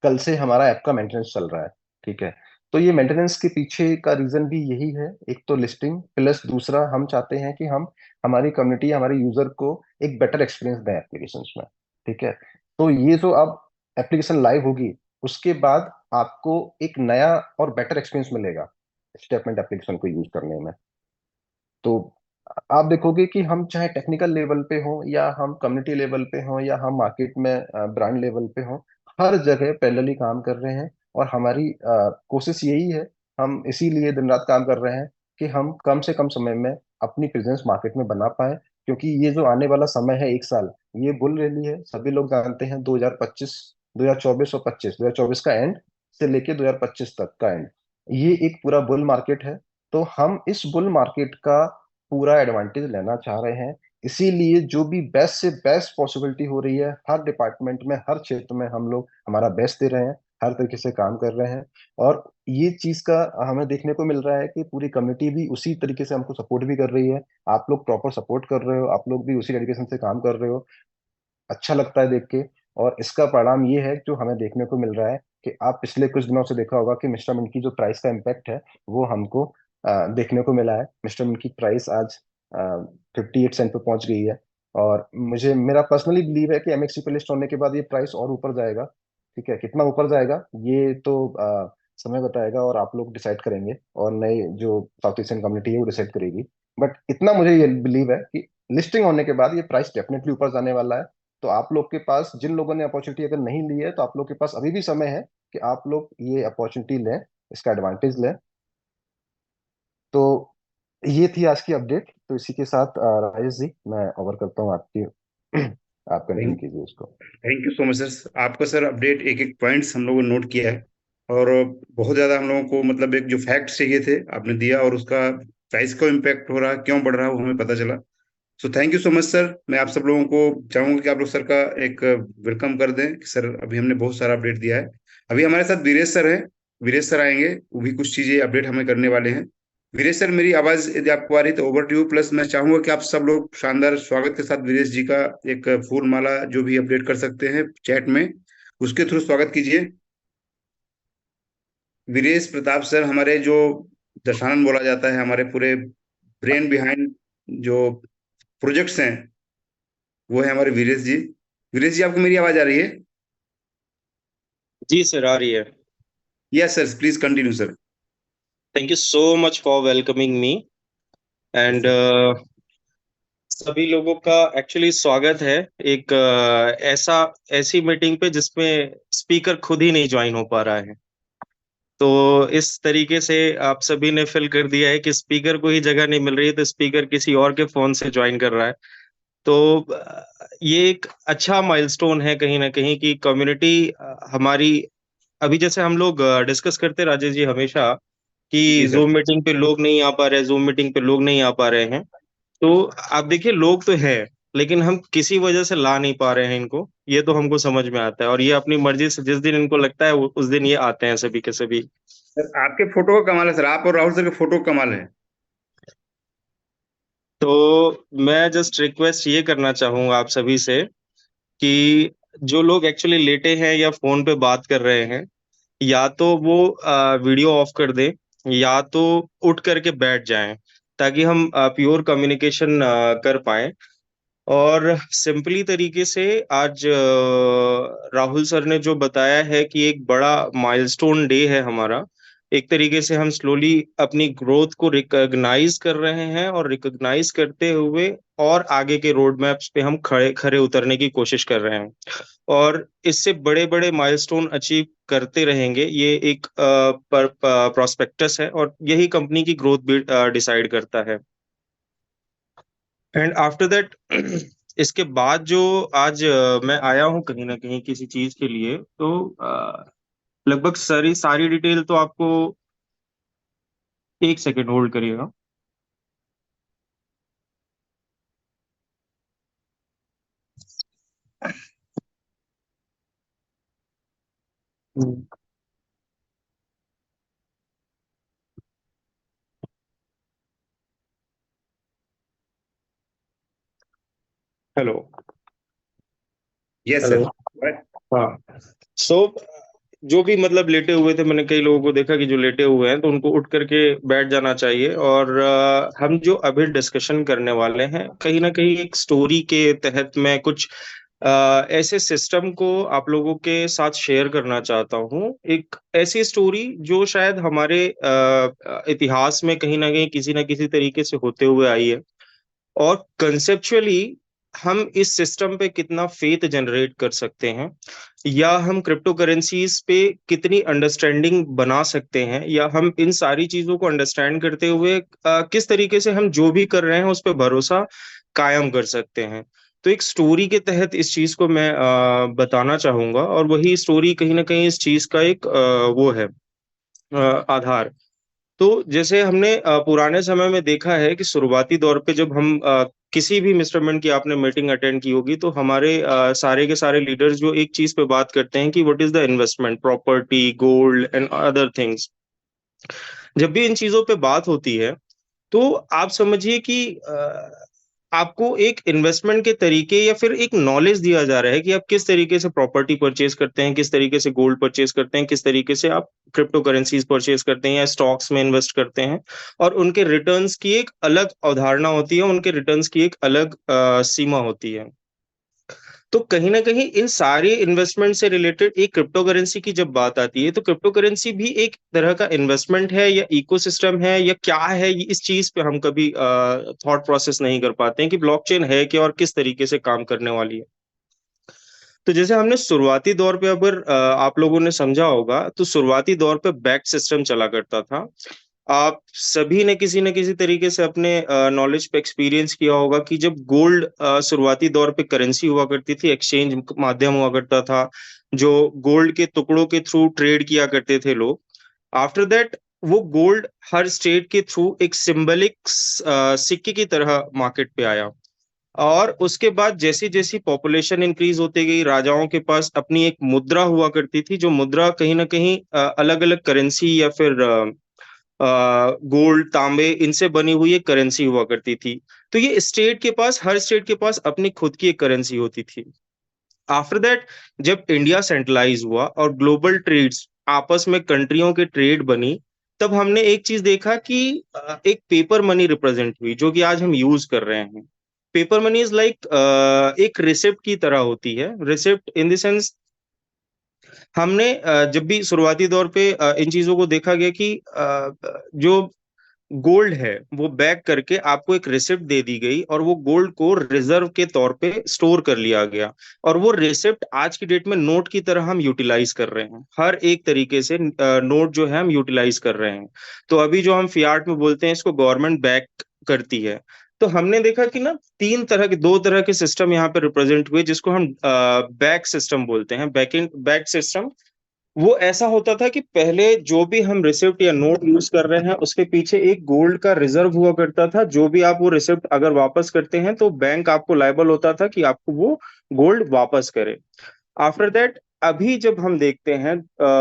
S3: कल से हमारा ऐप का मेंटेनेंस चल रहा है। ठीक है। तो ये मेंटेनेंस के पीछे का रीजन भी यही है, एक तो लिस्टिंग, प्लस दूसरा हम चाहते हैं कि हम हमारी कम्युनिटी, हमारे यूजर को एक बेटर एक्सपीरियंस दें एप्लीकेशन में। ठीक है। तो ये जो अब एप्लीकेशन लाइव होगी, उसके बाद आपको एक नया और बेटर एक्सपीरियंस मिलेगा स्टेटमेंट एप्लीकेशन को यूज करने में। तो आप देखोगे कि हम चाहे टेक्निकल लेवल पे हो, या हम कम्युनिटी लेवल पे हो, या हम मार्केट में ब्रांड लेवल पे हो, हर जगह पैरेलली काम कर रहे हैं। और हमारी कोशिश यही है, हम इसीलिए दिन रात काम कर रहे हैं कि हम कम से कम समय में अपनी प्रेजेंस मार्केट में बना पाए। क्योंकि ये जो आने वाला समय है, एक साल, ये बुल रैली है, सभी लोग जानते हैं। 2025, 2024 और 25, 2024 का एंड से लेके 2025 तक का एंड, ये एक पूरा बुल मार्केट है। तो हम इस बुल मार्केट का पूरा एडवांटेज लेना चाह रहे हैं। इसीलिए जो भी बेस्ट से बेस्ट पॉसिबिलिटी हो रही है, हर डिपार्टमेंट में, हर क्षेत्र में हम लोग हमारा बेस्ट दे रहे हैं, हर तरीके से काम कर रहे हैं। और ये चीज का हमें देखने को मिल रहा है कि पूरी कम्युनिटी भी उसी तरीके से हमको सपोर्ट भी कर रही है। आप लोग प्रॉपर सपोर्ट कर रहे हो, आप लोग भी उसी डेडिकेशन से काम कर रहे हो। अच्छा लगता है देख के। और इसका परिणाम ये है जो हमें देखने को मिल रहा है, कि आप पिछले कुछ दिनों से देखा होगा कि मिस्टर मिंट की जो प्राइस का इम्पैक्ट है, वो हमको देखने को मिला है। मिस्टर मिंट की प्राइस आज 58 सेंट पे पहुंच गई है। और मेरा पर्सनली बिलीव है कि एमएक्सी पे लिस्ट होने के बाद ये प्राइस और ऊपर जाएगा। ठीक है, कितना ऊपर जाएगा ये तो समय बताएगा और आप लोग डिसाइड करेंगे, और नई जो साउथ एशियन कम्युनिटी है वो डिसाइड करेगी। बट इतना मुझे ये बिलीव है कि लिस्टिंग होने के बाद ये प्राइस डेफिनेटली ऊपर जाने वाला है। तो आप लोग के पास, जिन लोगों ने अपॉर्चुनिटी अगर नहीं ली है, तो आप लोग के पास अभी भी समय है कि आप लोग ये अपॉर्चुनिटी लें, इसका एडवांटेज लें। तो ये थी आज की अपडेट। तो इसी के साथ राजेश जी, मैं ओवर करता हूँ आपकी आप कंटिन्यू
S1: थैंक
S3: कीजिए उसको।
S1: Thank you so much sir, आपका सर अपडेट एक एक पॉइंट्स हम लोगों ने नोट किया है। और बहुत ज्यादा हम लोगों को मतलब एक जो फैक्ट चाहिए थे आपने दिया, और उसका प्राइस का इम्पैक्ट हो रहा क्यों बढ़ रहा है वो हमें पता चला। So thank you so much sir. मैं आप सब लोगों को चाहूंगा कि आप लोग सर का एक वेलकम कर दें कि सर अभी हमने बहुत सारा अपडेट दिया है। अभी हमारे साथ वीरेश सर हैं, वीरेश सर आएंगे, वो भी कुछ चीजें अपडेट हमें करने वाले हैं। वीरेश सर, मेरी आवाज यदि आपको आ रही तो ओवर टू यू। प्लस मैं चाहूंगा कि आप सब लोग शानदार स्वागत के साथ वीरेश जी का एक फूल माला जो भी अपडेट कर सकते हैं चैट में, उसके थ्रू स्वागत कीजिए। वीरेश प्रताप सर हमारे जो दशानन बोला जाता है, हमारे पूरे ब्रेन बिहाइंड जो प्रोजेक्ट्स हैं, वो है हमारे वीरेश जी। वीरेश जी, आपको मेरी आवाज आ रही है?
S5: जी सर, आ रही है।
S1: Yes sir, please continue sir.
S5: Thank you so much for welcoming me and सभी लोगों का एक्चुअली स्वागत है एक ऐसी मीटिंग पे जिसमें स्पीकर खुद ही नहीं ज्वाइन हो पा रहा है। तो इस तरीके से आप सभी ने फिल कर दिया है कि स्पीकर को ही जगह नहीं मिल रही है, तो स्पीकर किसी और के फोन से ज्वाइन कर रहा है। तो ये एक अच्छा माइलस्टोन है कहीं ना कहीं कि कम्युनिटी हमारी, अभी जैसे हम लोग डिस्कस करते राजेश जी हमेशा
S1: जी
S5: कि
S1: सर।
S5: जूम मीटिंग पे लोग नहीं आ पा रहे, जूम मीटिंग पे लोग नहीं आ पा रहे हैं। तो आप देखिए, लोग तो है लेकिन हम किसी वजह से ला नहीं पा रहे हैं इनको, ये तो हमको समझ में आता है। और ये अपनी मर्जी से जिस दिन इनको लगता है उस दिन ये आते हैं सभी के सभी।
S1: सर आपके फोटो का कमाल है सर, आप और राहुल सर के फोटो का कमाल है।
S5: तो मैं जस्ट रिक्वेस्ट ये करना चाहूंगा आप सभी से कि जो लोग एक्चुअली लेटे हैं या फोन पे बात कर रहे हैं, या तो वो वीडियो ऑफ कर दे, या तो उठ करके बैठ जाएं, ताकि हम प्योर कम्युनिकेशन कर पाए। और सिंपली तरीके से आज राहुल सर ने जो बताया है कि एक बड़ा माइलस्टोन डे है हमारा। एक तरीके से हम स्लोली अपनी ग्रोथ को रिकॉग्नाइज कर रहे हैं, और रिकॉग्नाइज करते हुए और आगे के रोड मैप्स पे हम खड़े खड़े उतरने की कोशिश कर रहे हैं। और इससे बड़े बड़े माइलस्टोन अचीव करते रहेंगे। ये एक प्रोस्पेक्टस है, और यही कंपनी की ग्रोथ भी डिसाइड करता है। एंड आफ्टर दैट इसके बाद जो आज मैं आया हूँ कहीं ना कहीं किसी चीज के लिए, तो लगभग सारी सारी डिटेल तो आपको, एक सेकेंड होल्ड करिएगा। हेलो।
S1: Yes
S5: hello.
S1: सर।
S5: हाँ। सो जो भी मतलब लेटे हुए थे, मैंने कई लोगों को देखा कि जो लेटे हुए हैं तो उनको उठ करके बैठ जाना चाहिए। और हम जो अभी डिस्कशन करने वाले हैं, कहीं ना कहीं एक स्टोरी के तहत मैं कुछ ऐसे सिस्टम को आप लोगों के साथ शेयर करना चाहता हूँ। एक ऐसी स्टोरी जो शायद हमारे इतिहास में कहीं ना कहीं किसी ना किसी तरीके से होते हुए आई है। और कंसेप्चुअली हम इस सिस्टम पे कितना फेथ जनरेट कर सकते हैं, या हम क्रिप्टो करेंसीज पे कितनी अंडरस्टैंडिंग बना सकते हैं, या हम इन सारी चीजों को अंडरस्टैंड करते हुए किस तरीके से हम जो भी कर रहे हैं उस पर भरोसा कायम कर सकते हैं। तो एक स्टोरी के तहत इस चीज को मैं बताना चाहूंगा, और वही स्टोरी कहीं ना कहीं इस चीज का एक वो है, आधार। तो जैसे हमने पुराने समय में देखा है कि शुरुआती दौर पे जब हम किसी भी मिस्टरमेंट की आपने मीटिंग अटेंड की होगी, तो हमारे सारे के सारे लीडर्स जो एक चीज पे बात करते हैं कि what is the investment, property, gold and other things. जब भी इन चीजों पे बात होती है, तो आप समझिए कि आपको एक इन्वेस्टमेंट के तरीके या फिर एक नॉलेज दिया जा रहा है कि आप किस तरीके से प्रॉपर्टी परचेज करते हैं, किस तरीके से गोल्ड परचेज करते हैं, किस तरीके से आप क्रिप्टो करेंसीज परचेज करते हैं या स्टॉक्स में इन्वेस्ट करते हैं, और उनके रिटर्न्स की एक अलग अवधारणा होती है, उनके रिटर्न्स की एक अलग सीमा होती है। तो कहीं ना कहीं इन सारे इन्वेस्टमेंट से रिलेटेड एक क्रिप्टो करेंसी की जब बात आती है, तो क्रिप्टो करेंसी भी एक तरह का इन्वेस्टमेंट है या इकोसिस्टम है या क्या है, ये इस चीज पे हम कभी थॉट प्रोसेस नहीं कर पाते हैं कि ब्लॉकचेन है क्या और किस तरीके से काम करने वाली है। तो जैसे हमने शुरुआती दौर पे, अगर आप लोगों ने समझा होगा, तो शुरुआती दौर पे बैक सिस्टम चला करता था। आप सभी ने किसी न किसी तरीके से अपने नॉलेज पे एक्सपीरियंस किया होगा कि जब गोल्ड शुरुआती दौर पे करेंसी हुआ करती थी, एक्सचेंज माध्यम हुआ करता था, जो गोल्ड के टुकड़ों के थ्रू ट्रेड किया करते थे लोग। आफ्टर दैट वो गोल्ड हर स्टेट के थ्रू एक सिंबलिक सिक्के की तरह मार्केट पे आया, और उसके बाद जैसी जैसी पॉपुलेशन इंक्रीज होती गई, राजाओं के पास अपनी एक मुद्रा हुआ करती थी, जो मुद्रा कहीं ना कहीं अलग अलग करेंसी या फिर गोल्ड, तांबे, इनसे बनी हुई एक करेंसी हुआ करती थी। तो ये स्टेट के पास, हर स्टेट के पास अपनी खुद की एक करेंसी होती थी। आफ्टर दैट जब इंडिया सेंट्रलाइज हुआ और ग्लोबल ट्रेड्स, आपस में कंट्रियों के ट्रेड बनी, तब हमने एक चीज देखा कि एक पेपर मनी रिप्रेजेंट हुई, जो कि आज हम यूज कर रहे हैं। पेपर मनी इज लाइक एक रिसिप्ट की तरह होती है। रिसिप्ट इन द सेंस, हमने जब भी शुरुआती दौर पे इन चीजों को देखा गया कि जो गोल्ड है वो बैक करके आपको एक रिसिप्ट दे दी गई, और वो गोल्ड को रिजर्व के तौर पे स्टोर कर लिया गया, और वो रिसिप्ट आज की डेट में नोट की तरह हम यूटिलाइज कर रहे हैं। हर एक तरीके से नोट जो है हम यूटिलाइज कर रहे हैं। तो अभी जो हम फियाट में बोलते हैं, इसको गवर्नमेंट बैक करती है। तो हमने देखा कि ना, दो तरह के सिस्टम यहाँ पे रिप्रेजेंट हुए, जिसको हम बैक सिस्टम बोलते हैं। बैक सिस्टम वो ऐसा होता था कि पहले जो भी हम रिसिप्ट या नोट यूज कर रहे हैं, उसके पीछे एक गोल्ड का रिजर्व हुआ करता था। जो भी आप वो रिसिप्ट अगर वापस करते हैं, तो बैंक आपको लायबल होता था कि आपको वो गोल्ड वापस करे। आफ्टर दैट अभी जब हम देखते हैं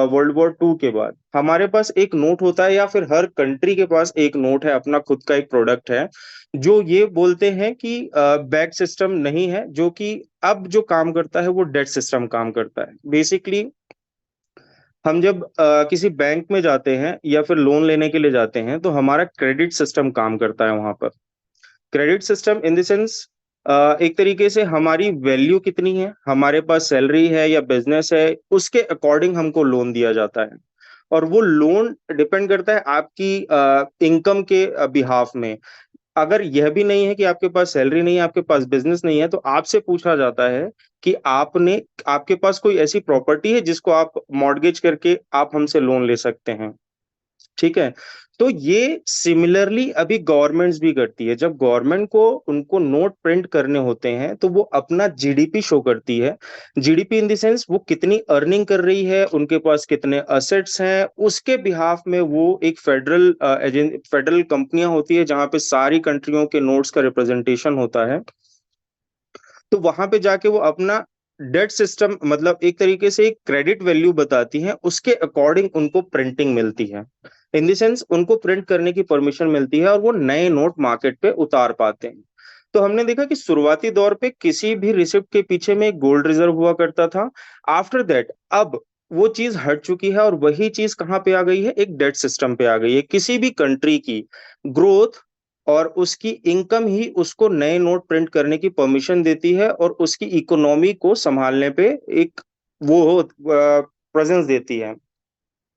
S5: वर्ल्ड वॉर 2 के बाद, हमारे पास एक नोट होता है, या फिर हर कंट्री के पास एक नोट है, अपना खुद का एक प्रोडक्ट है, जो ये बोलते हैं कि बैक सिस्टम नहीं है, जो कि अब जो काम करता है वो डेट सिस्टम काम करता है। बेसिकली हम जब किसी बैंक में जाते हैं या फिर लोन लेने के लिए जाते हैं, तो हमारा क्रेडिट सिस्टम काम करता है वहां पर। Credit system in the sense, एक तरीके से हमारी वैल्यू कितनी है, हमारे पास सैलरी है या बिजनेस है, उसके अकॉर्डिंग हमको लोन दिया जाता है। और वो लोन डिपेंड करता है आपकी इनकम के बिहाफ में। अगर यह भी नहीं है कि आपके पास सैलरी नहीं है, आपके पास बिजनेस नहीं है, तो आपसे पूछा जाता है कि आपके पास कोई ऐसी प्रॉपर्टी है जिसको आप मॉर्गेज करके आप हमसे लोन ले सकते हैं। ठीक है। तो ये सिमिलरली अभी गवर्नमेंट्स भी करती है। जब गवर्नमेंट को उनको नोट प्रिंट करने होते हैं, तो वो अपना जीडीपी शो करती है। जीडीपी इन द सेंस, वो कितनी अर्निंग कर रही है, उनके पास कितने असेट्स हैं, उसके बिहाफ में वो एक फेडरल कंपनियां होती है, जहां पे सारी कंट्रियों के नोट्स का रिप्रेजेंटेशन होता है। तो वहां पे जाके वो अपना डेट सिस्टम, मतलब एक तरीके से एक क्रेडिट वैल्यू बताती है, उसके अकॉर्डिंग उनको प्रिंटिंग मिलती है। इन द सेंस, उनको प्रिंट करने की परमिशन मिलती है, और वो नए नोट मार्केट पे उतार पाते हैं। तो हमने देखा कि शुरुआती दौर पे किसी भी रिसिप्ट के पीछे में एक गोल्ड रिजर्व हुआ करता था। आफ्टर दैट अब वो चीज हट चुकी है, और वही चीज कहाँ पे आ गई है, एक डेट सिस्टम पे आ गई है। किसी भी कंट्री की ग्रोथ और उसकी इनकम ही उसको नए नोट प्रिंट करने की परमिशन देती है, और उसकी इकोनॉमी को संभालने पे एक वो प्रेजेंस देती है।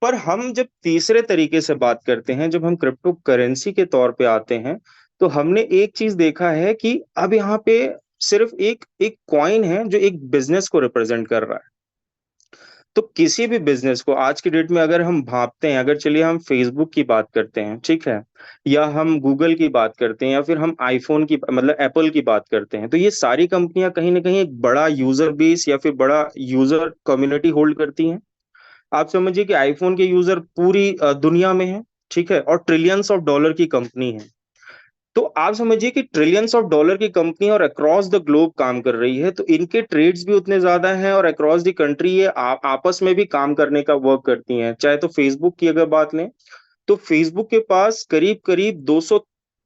S5: पर हम जब तीसरे तरीके से बात करते हैं, जब हम क्रिप्टो करेंसी के तौर पे आते हैं, तो हमने एक चीज देखा है कि अब यहाँ पे सिर्फ एक एक कॉइन है जो एक बिजनेस को रिप्रेजेंट कर रहा है। तो किसी भी बिजनेस को आज की डेट में अगर हम भांपते हैं, अगर चलिए हम फेसबुक की बात करते हैं, ठीक है, या हम गूगल की बात करते हैं, या फिर हम आईफोन की, मतलब एप्पल की बात करते हैं, तो ये सारी कंपनियां कहीं ना कहीं एक बड़ा यूजर बेस या फिर बड़ा यूजर कम्युनिटी होल्ड करती हैं। आप समझिए कि आईफोन के यूजर पूरी दुनिया में है, ठीक है, और ट्रिलियंस ऑफ डॉलर की कंपनी है। तो आप समझिए कि ट्रिलियंस ऑफ डॉलर की कंपनी और अक्रॉस द ग्लोब काम कर रही है, तो इनके ट्रेड्स भी उतने ज्यादा हैं, और अक्रॉस द कंट्री ये आपस में भी काम करने का वर्क करती हैं। चाहे तो फेसबुक की अगर बात लें, तो फेसबुक के पास करीब करीब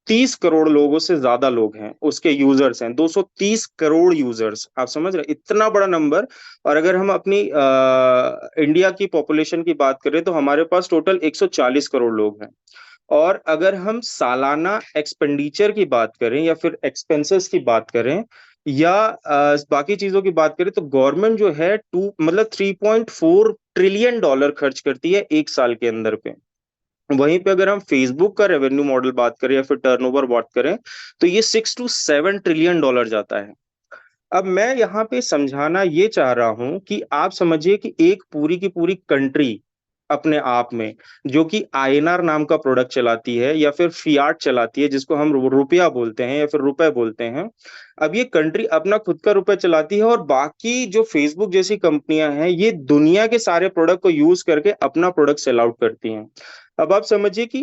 S5: 230 करोड़ लोगों से ज्यादा लोग हैं, उसके यूजर्स हैं 230 करोड़ यूजर्स, आप समझ रहे हैं? इतना बड़ा नंबर। और अगर हम अपनी इंडिया की पॉपुलेशन की बात करें तो हमारे पास टोटल 140 करोड़ लोग हैं। और अगर हम सालाना एक्सपेंडिचर की बात करें या फिर एक्सपेंसेस की बात करें या बाकी चीजों की बात करें तो गवर्नमेंट जो है 3.4 ट्रिलियन डॉलर खर्च करती है एक साल के अंदर पे। वहीं पे अगर हम फेसबुक का रेवेन्यू मॉडल बात करें या फिर टर्नओवर बात करें तो ये 6 to 7 ट्रिलियन डॉलर जाता है। अब मैं यहाँ पे समझाना ये चाह रहा हूं कि आप समझिए कि एक पूरी की पूरी कंट्री अपने आप में, जो कि आईएनआर नाम का प्रोडक्ट चलाती है या फिर फियाट चलाती है, जिसको हम रुपया बोलते हैं या फिर रुपए बोलते हैं। अब ये कंट्री अपना खुद का रुपए चलाती है और बाकी जो फेसबुक जैसी कंपनियां हैं ये दुनिया के सारे प्रोडक्ट को यूज करके अपना प्रोडक्ट सेल आउट करती हैं। अब आप समझिए कि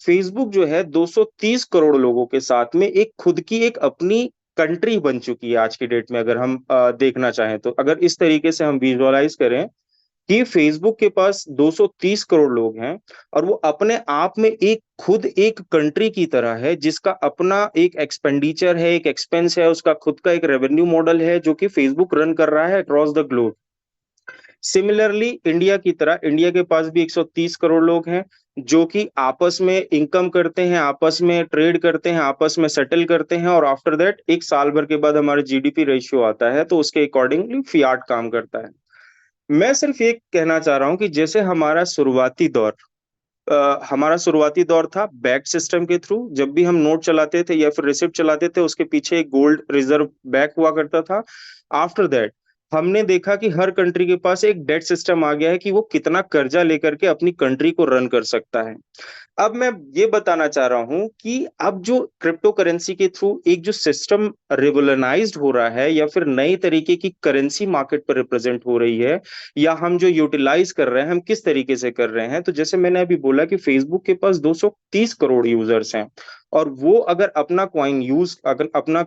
S5: फेसबुक जो है 230 करोड़ लोगों के साथ में एक खुद की एक अपनी कंट्री बन चुकी है आज की डेट में। अगर हम देखना चाहें तो अगर इस तरीके से हम विजुअलाइज करें कि फेसबुक के पास 230 करोड़ लोग हैं और वो अपने आप में एक खुद एक कंट्री की तरह है, जिसका अपना एक एक्सपेंडिचर है, एक एक्सपेंस है, उसका खुद का एक रेवेन्यू मॉडल है जो कि फेसबुक रन कर रहा है across the globe. Similarly India की तरह इंडिया के पास भी 130 करोड़ लोग हैं जो कि आपस में इनकम करते हैं, आपस में ट्रेड करते हैं, आपस में सेटल करते हैं और आफ्टर दैट एक साल भर के बाद हमारे जीडीपी रेशियो आता है तो उसके अकॉर्डिंगली फियाट काम करता है। मैं सिर्फ ये कहना चाह रहा हूं कि जैसे हमारा शुरुआती दौर था बैक सिस्टम के थ्रू, जब भी हम नोट चलाते थे या फिर रिसिप्ट चलाते थे उसके पीछे एक गोल्ड रिजर्व बैक हुआ करता था। आफ्टर दैट हमने देखा कि हर कंट्री के पास एक डेट सिस्टम आ गया है कि वो कितना कर्जा लेकर के अपनी कंट्री को रन कर सकता है। अब मैं ये बताना चाह रहा हूं कि अब जो क्रिप्टो करेंसी के थ्रू एक जो सिस्टम रिवोल्यूशनाइज्ड हो रहा है या फिर नई तरीके की करेंसी मार्केट पर रिप्रेजेंट हो रही है या हम जो यूटिलाइज कर रहे हैं हम किस तरीके से कर रहे हैं, तो जैसे मैंने अभी बोला कि फेसबुक के पास 230 करोड़ यूजर्स हैं और वो अगर अपना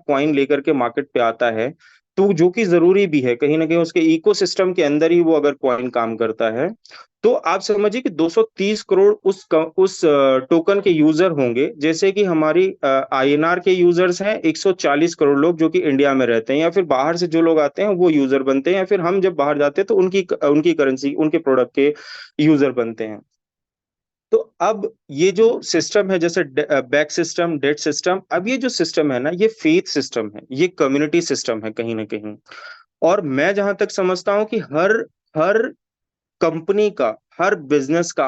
S5: कॉइन लेकर के मार्केट पे आता है तो जो कि जरूरी भी है, कहीं ना कहीं उसके इकोसिस्टम के अंदर ही वो अगर कॉइन काम करता है तो आप समझिए कि 230 करोड़ उस टोकन के यूजर होंगे। जैसे कि हमारी आईएनआर के यूजर्स हैं 140 करोड़ लोग जो कि इंडिया में रहते हैं या फिर बाहर से जो लोग आते हैं वो यूजर बनते हैं या फिर हम जब बाहर जाते हैं तो उनकी करेंसी उनके प्रोडक्ट के यूजर बनते हैं। तो अब ये जो सिस्टम है जैसे बैक सिस्टम, डेट सिस्टम, अब ये जो सिस्टम है ना ये फेथ सिस्टम है, ये कम्युनिटी सिस्टम है कहीं ना कहीं। और मैं जहां तक समझता हूं कि हर हर कंपनी का, हर बिजनेस का,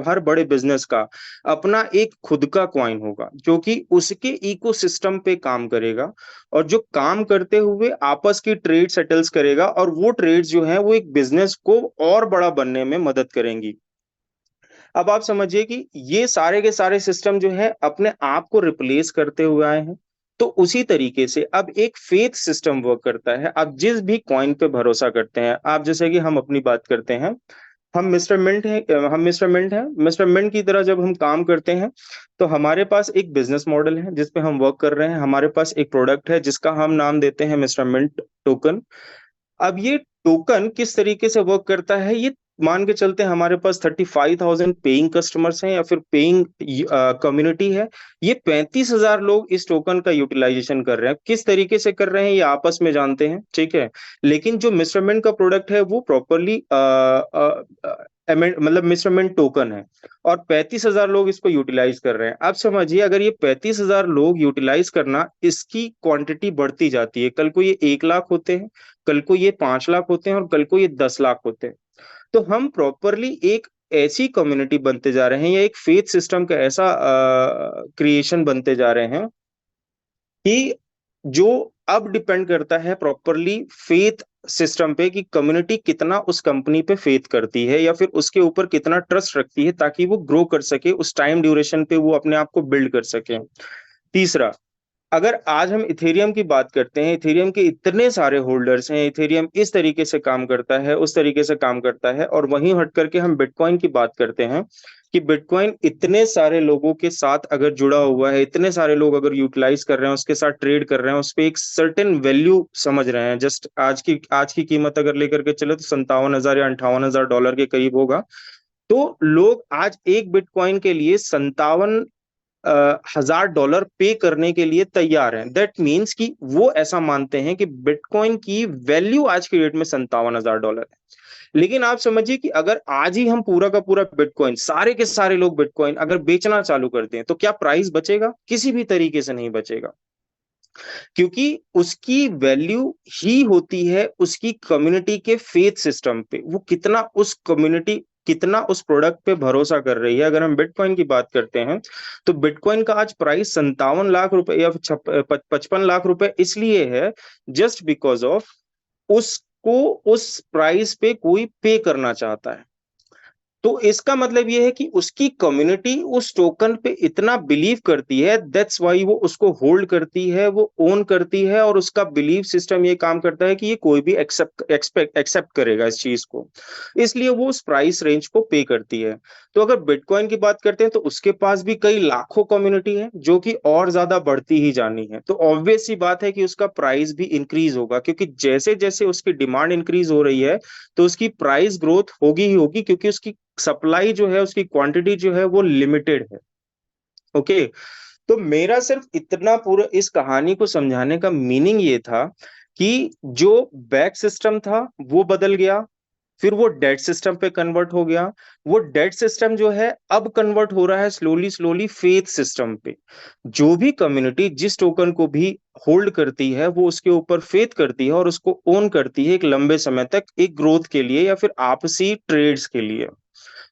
S5: हर बड़े बिजनेस का अपना एक खुद का कॉइन होगा जो कि उसके इकोसिस्टम पे काम करेगा और जो काम करते हुए आपस की ट्रेड सेटल्स करेगा और वो ट्रेड्स जो है वो एक बिजनेस को और बड़ा बनने में मदद करेंगी। अब आप समझिए कि ये सारे के सारे सिस्टम जो है अपने आप को रिप्लेस करते हुए आए हैं। तो उसी तरीके से अब एक फेथ सिस्टम वर्क करता है। आप जिस भी कॉइन पे भरोसा करते हैं, आप जैसे कि हम अपनी बात करते हैं, हम मिस्टर मिंट हैं, मिस्टर मिंट की तरह जब हम काम करते हैं तो हमारे पास एक बिजनेस मॉडल है जिसपे हम वर्क कर रहे हैं, हमारे पास एक प्रोडक्ट है जिसका हम नाम देते हैं मिस्टर मिंट टोकन। अब ये टोकन किस तरीके से वर्क करता है, ये मान के चलते हैं हमारे पास 35,000 पेइंग कस्टमर्स हैं या फिर पेइंग कम्युनिटी है। ये 35,000 लोग इस टोकन का यूटिलाइजेशन कर रहे हैं। किस तरीके से कर रहे हैं ये आपस में जानते हैं, ठीक है। लेकिन जो मिस्टरमेंट का प्रोडक्ट है वो प्रॉपरली मतलब मिस्टरमेंट टोकन है और 35,000 लोग इसको यूटिलाइज कर रहे हैं। आप समझिए अगर ये 35,000 लोग यूटिलाइज करना, इसकी क्वांटिटी बढ़ती जाती है, कल को ये 1 लाख होते हैं, कल को ये 5 लाख होते हैं और कल को ये 10 लाख होते हैं। तो हम प्रॉपरली एक ऐसी कम्युनिटी बनते जा रहे हैं या एक फेथ सिस्टम का ऐसा क्रिएशन बनते जा रहे हैं कि जो अब डिपेंड करता है प्रॉपरली फेथ सिस्टम पे कि कम्युनिटी कितना उस कंपनी पे फेथ करती है या फिर उसके ऊपर कितना ट्रस्ट रखती है ताकि वो ग्रो कर सके, उस टाइम ड्यूरेशन पे वो अपने आप को बिल्ड कर सके। तीसरा, अगर आज हम इथेरियम की बात करते हैं, इथेरियम के इतने सारे होल्डर्स हैं, इथेरियम इस तरीके से काम करता है, उस तरीके से काम करता है, और वहीं हट करके हम बिटकॉइन की बात करते हैं कि बिटकॉइन इतने सारे लोगों के साथ अगर जुड़ा हुआ है, इतने सारे लोग अगर यूटिलाइज कर रहे हैं, उसके साथ ट्रेड कर रहे हैं, उस पर एक सर्टेन वैल्यू समझ रहे हैं। जस्ट आज की कीमत अगर लेकर के चले तो 57,000 या 58,000 डॉलर के करीब होगा। तो लोग आज एक बिटकॉइन के लिए 57 $1000 पे करने के लिए तैयार हैं। दैट मीन्स कि वो ऐसा मानते हैं कि बिटकॉइन की वैल्यू आज की डेट में $57,000 है। लेकिन आप समझिए कि अगर आज ही हम पूरा का पूरा बिटकॉइन, सारे के सारे लोग बिटकॉइन अगर बेचना चालू करते हैं, तो क्या प्राइस बचेगा? किसी भी तरीके से नहीं बचेगा, क्योंकि उसकी वैल्यू ही होती है उसकी कम्युनिटी के फेथ सिस्टम पे। वो कितना उस कम्युनिटी, कितना उस प्रोडक्ट पे भरोसा कर रही है। अगर हम बिटकॉइन की बात करते हैं, तो बिटकॉइन का आज प्राइस 57 लाख रुपए या 55 लाख रुपए इसलिए है, जस्ट बिकॉज ऑफ उसको उस प्राइस पे कोई पे करना चाहता है। तो इसका मतलब ये है कि उसकी कम्युनिटी उस टोकन पे इतना बिलीव करती है, दैट्स वाई वो उसको होल्ड करती है, वो ओन करती है, और उसका बिलीव सिस्टम ये काम करता है कि ये कोई भी एक्सेप्ट करेगा इस चीज को, इसलिए वो उस प्राइस रेंज को पे करती है। तो अगर बिटकॉइन की बात करते हैं, तो उसके पास भी कई लाखों कम्युनिटी है जो कि और ज्यादा बढ़ती ही जानी है। तो ऑब्वियस सी बात है कि उसका प्राइस भी इंक्रीज होगा, क्योंकि जैसे जैसे उसकी डिमांड इंक्रीज हो रही है, तो उसकी प्राइस ग्रोथ होगी ही होगी, क्योंकि उसकी सप्लाई जो है, उसकी क्वांटिटी जो है वो लिमिटेड है। ओके, तो मेरा सिर्फ इतना पूरा इस कहानी को समझाने का मीनिंग ये था कि जो बैक सिस्टम था वो बदल गया, फिर वो डेट सिस्टम पे कन्वर्ट हो गया। वो डेट सिस्टम जो है अब कन्वर्ट हो रहा है स्लोली स्लोली फेथ सिस्टम पे। जो भी कम्युनिटी जिस टोकन को भी होल्ड करती है, वो उसके ऊपर फेथ करती है और उसको ओन करती है एक लंबे समय तक, एक ग्रोथ के लिए या फिर आपसी ट्रेड्स के लिए।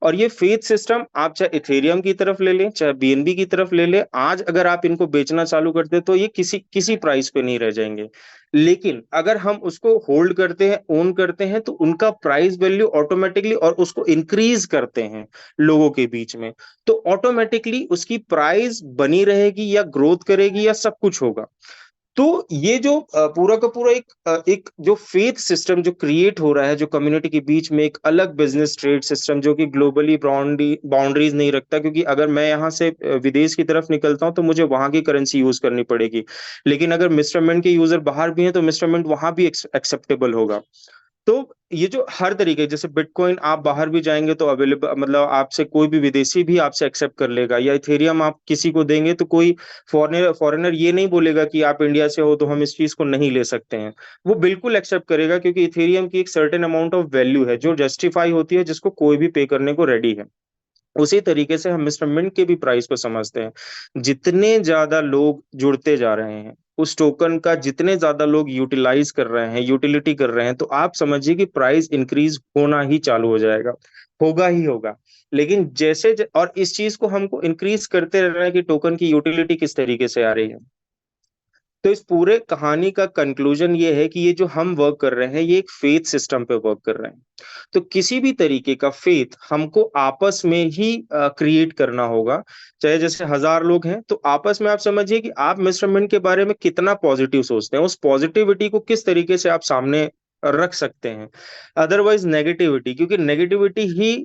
S5: और ये फेथ सिस्टम आप चाहे इथेरियम की तरफ ले लें, चाहे बीएनबी की तरफ ले लें, आज अगर आप इनको बेचना चालू करते तो ये किसी किसी प्राइस पे नहीं रह जाएंगे। लेकिन अगर हम उसको होल्ड करते हैं, ओन करते हैं, तो उनका प्राइस वैल्यू ऑटोमेटिकली, और उसको इंक्रीज करते हैं लोगों के बीच में, तो ऑटोमेटिकली उसकी प्राइस बनी रहेगी या ग्रोथ करेगी या सब कुछ होगा। तो ये जो पूरा का पूरा एक जो फेथ सिस्टम जो क्रिएट हो रहा है, जो कम्युनिटी के बीच में एक अलग बिजनेस ट्रेड सिस्टम, जो कि ग्लोबली बाउंड्रीज नहीं रखता, क्योंकि अगर मैं यहाँ से विदेश की तरफ निकलता हूँ तो मुझे वहां की करेंसी यूज करनी पड़ेगी, लेकिन अगर मिस्टर मिंट के यूजर बाहर भी हैं तो मिस्टर मिंट वहां भी एक्सेप्टेबल होगा। तो ये जो हर तरीके, जैसे बिटकॉइन आप बाहर भी जाएंगे तो अवेलेबल, मतलब आपसे कोई भी विदेशी भी आपसे एक्सेप्ट कर लेगा, या इथेरियम आप किसी को देंगे तो कोई फॉरेनर ये नहीं बोलेगा कि आप इंडिया से हो तो हम इस चीज को नहीं ले सकते हैं। वो बिल्कुल एक्सेप्ट करेगा, क्योंकि इथेरियम की एक सर्टेन अमाउंट ऑफ वैल्यू है जो जस्टिफाई होती है, जिसको कोई भी पे करने को रेडी है। उसी तरीके से हम मिस्टर मिंट के भी प्राइस को समझते हैं। जितने ज्यादा लोग जुड़ते जा रहे हैं उस टोकन का, जितने ज्यादा लोग यूटिलाइज कर रहे हैं, यूटिलिटी कर रहे हैं, तो आप समझिए कि प्राइस इंक्रीज होना ही चालू हो जाएगा, होगा ही होगा। लेकिन और इस चीज को हमको इंक्रीज करते रहना है कि टोकन की यूटिलिटी किस तरीके से आ रही है। तो इस पूरे कहानी का कंक्लूजन ये है कि ये जो हम वर्क कर रहे हैं, ये एक फेथ सिस्टम पे वर्क कर रहे हैं। तो किसी भी तरीके का फेथ हमको आपस में ही क्रिएट करना होगा। चाहे जैसे 1000 लोग हैं, तो आपस में आप समझिए कि आप मिस्टर मिंट के बारे में कितना पॉजिटिव सोचते हैं, उस पॉजिटिविटी को किस तरीके से आप सामने रख सकते हैं। अदरवाइज नेगेटिविटी, क्योंकि नेगेटिविटी ही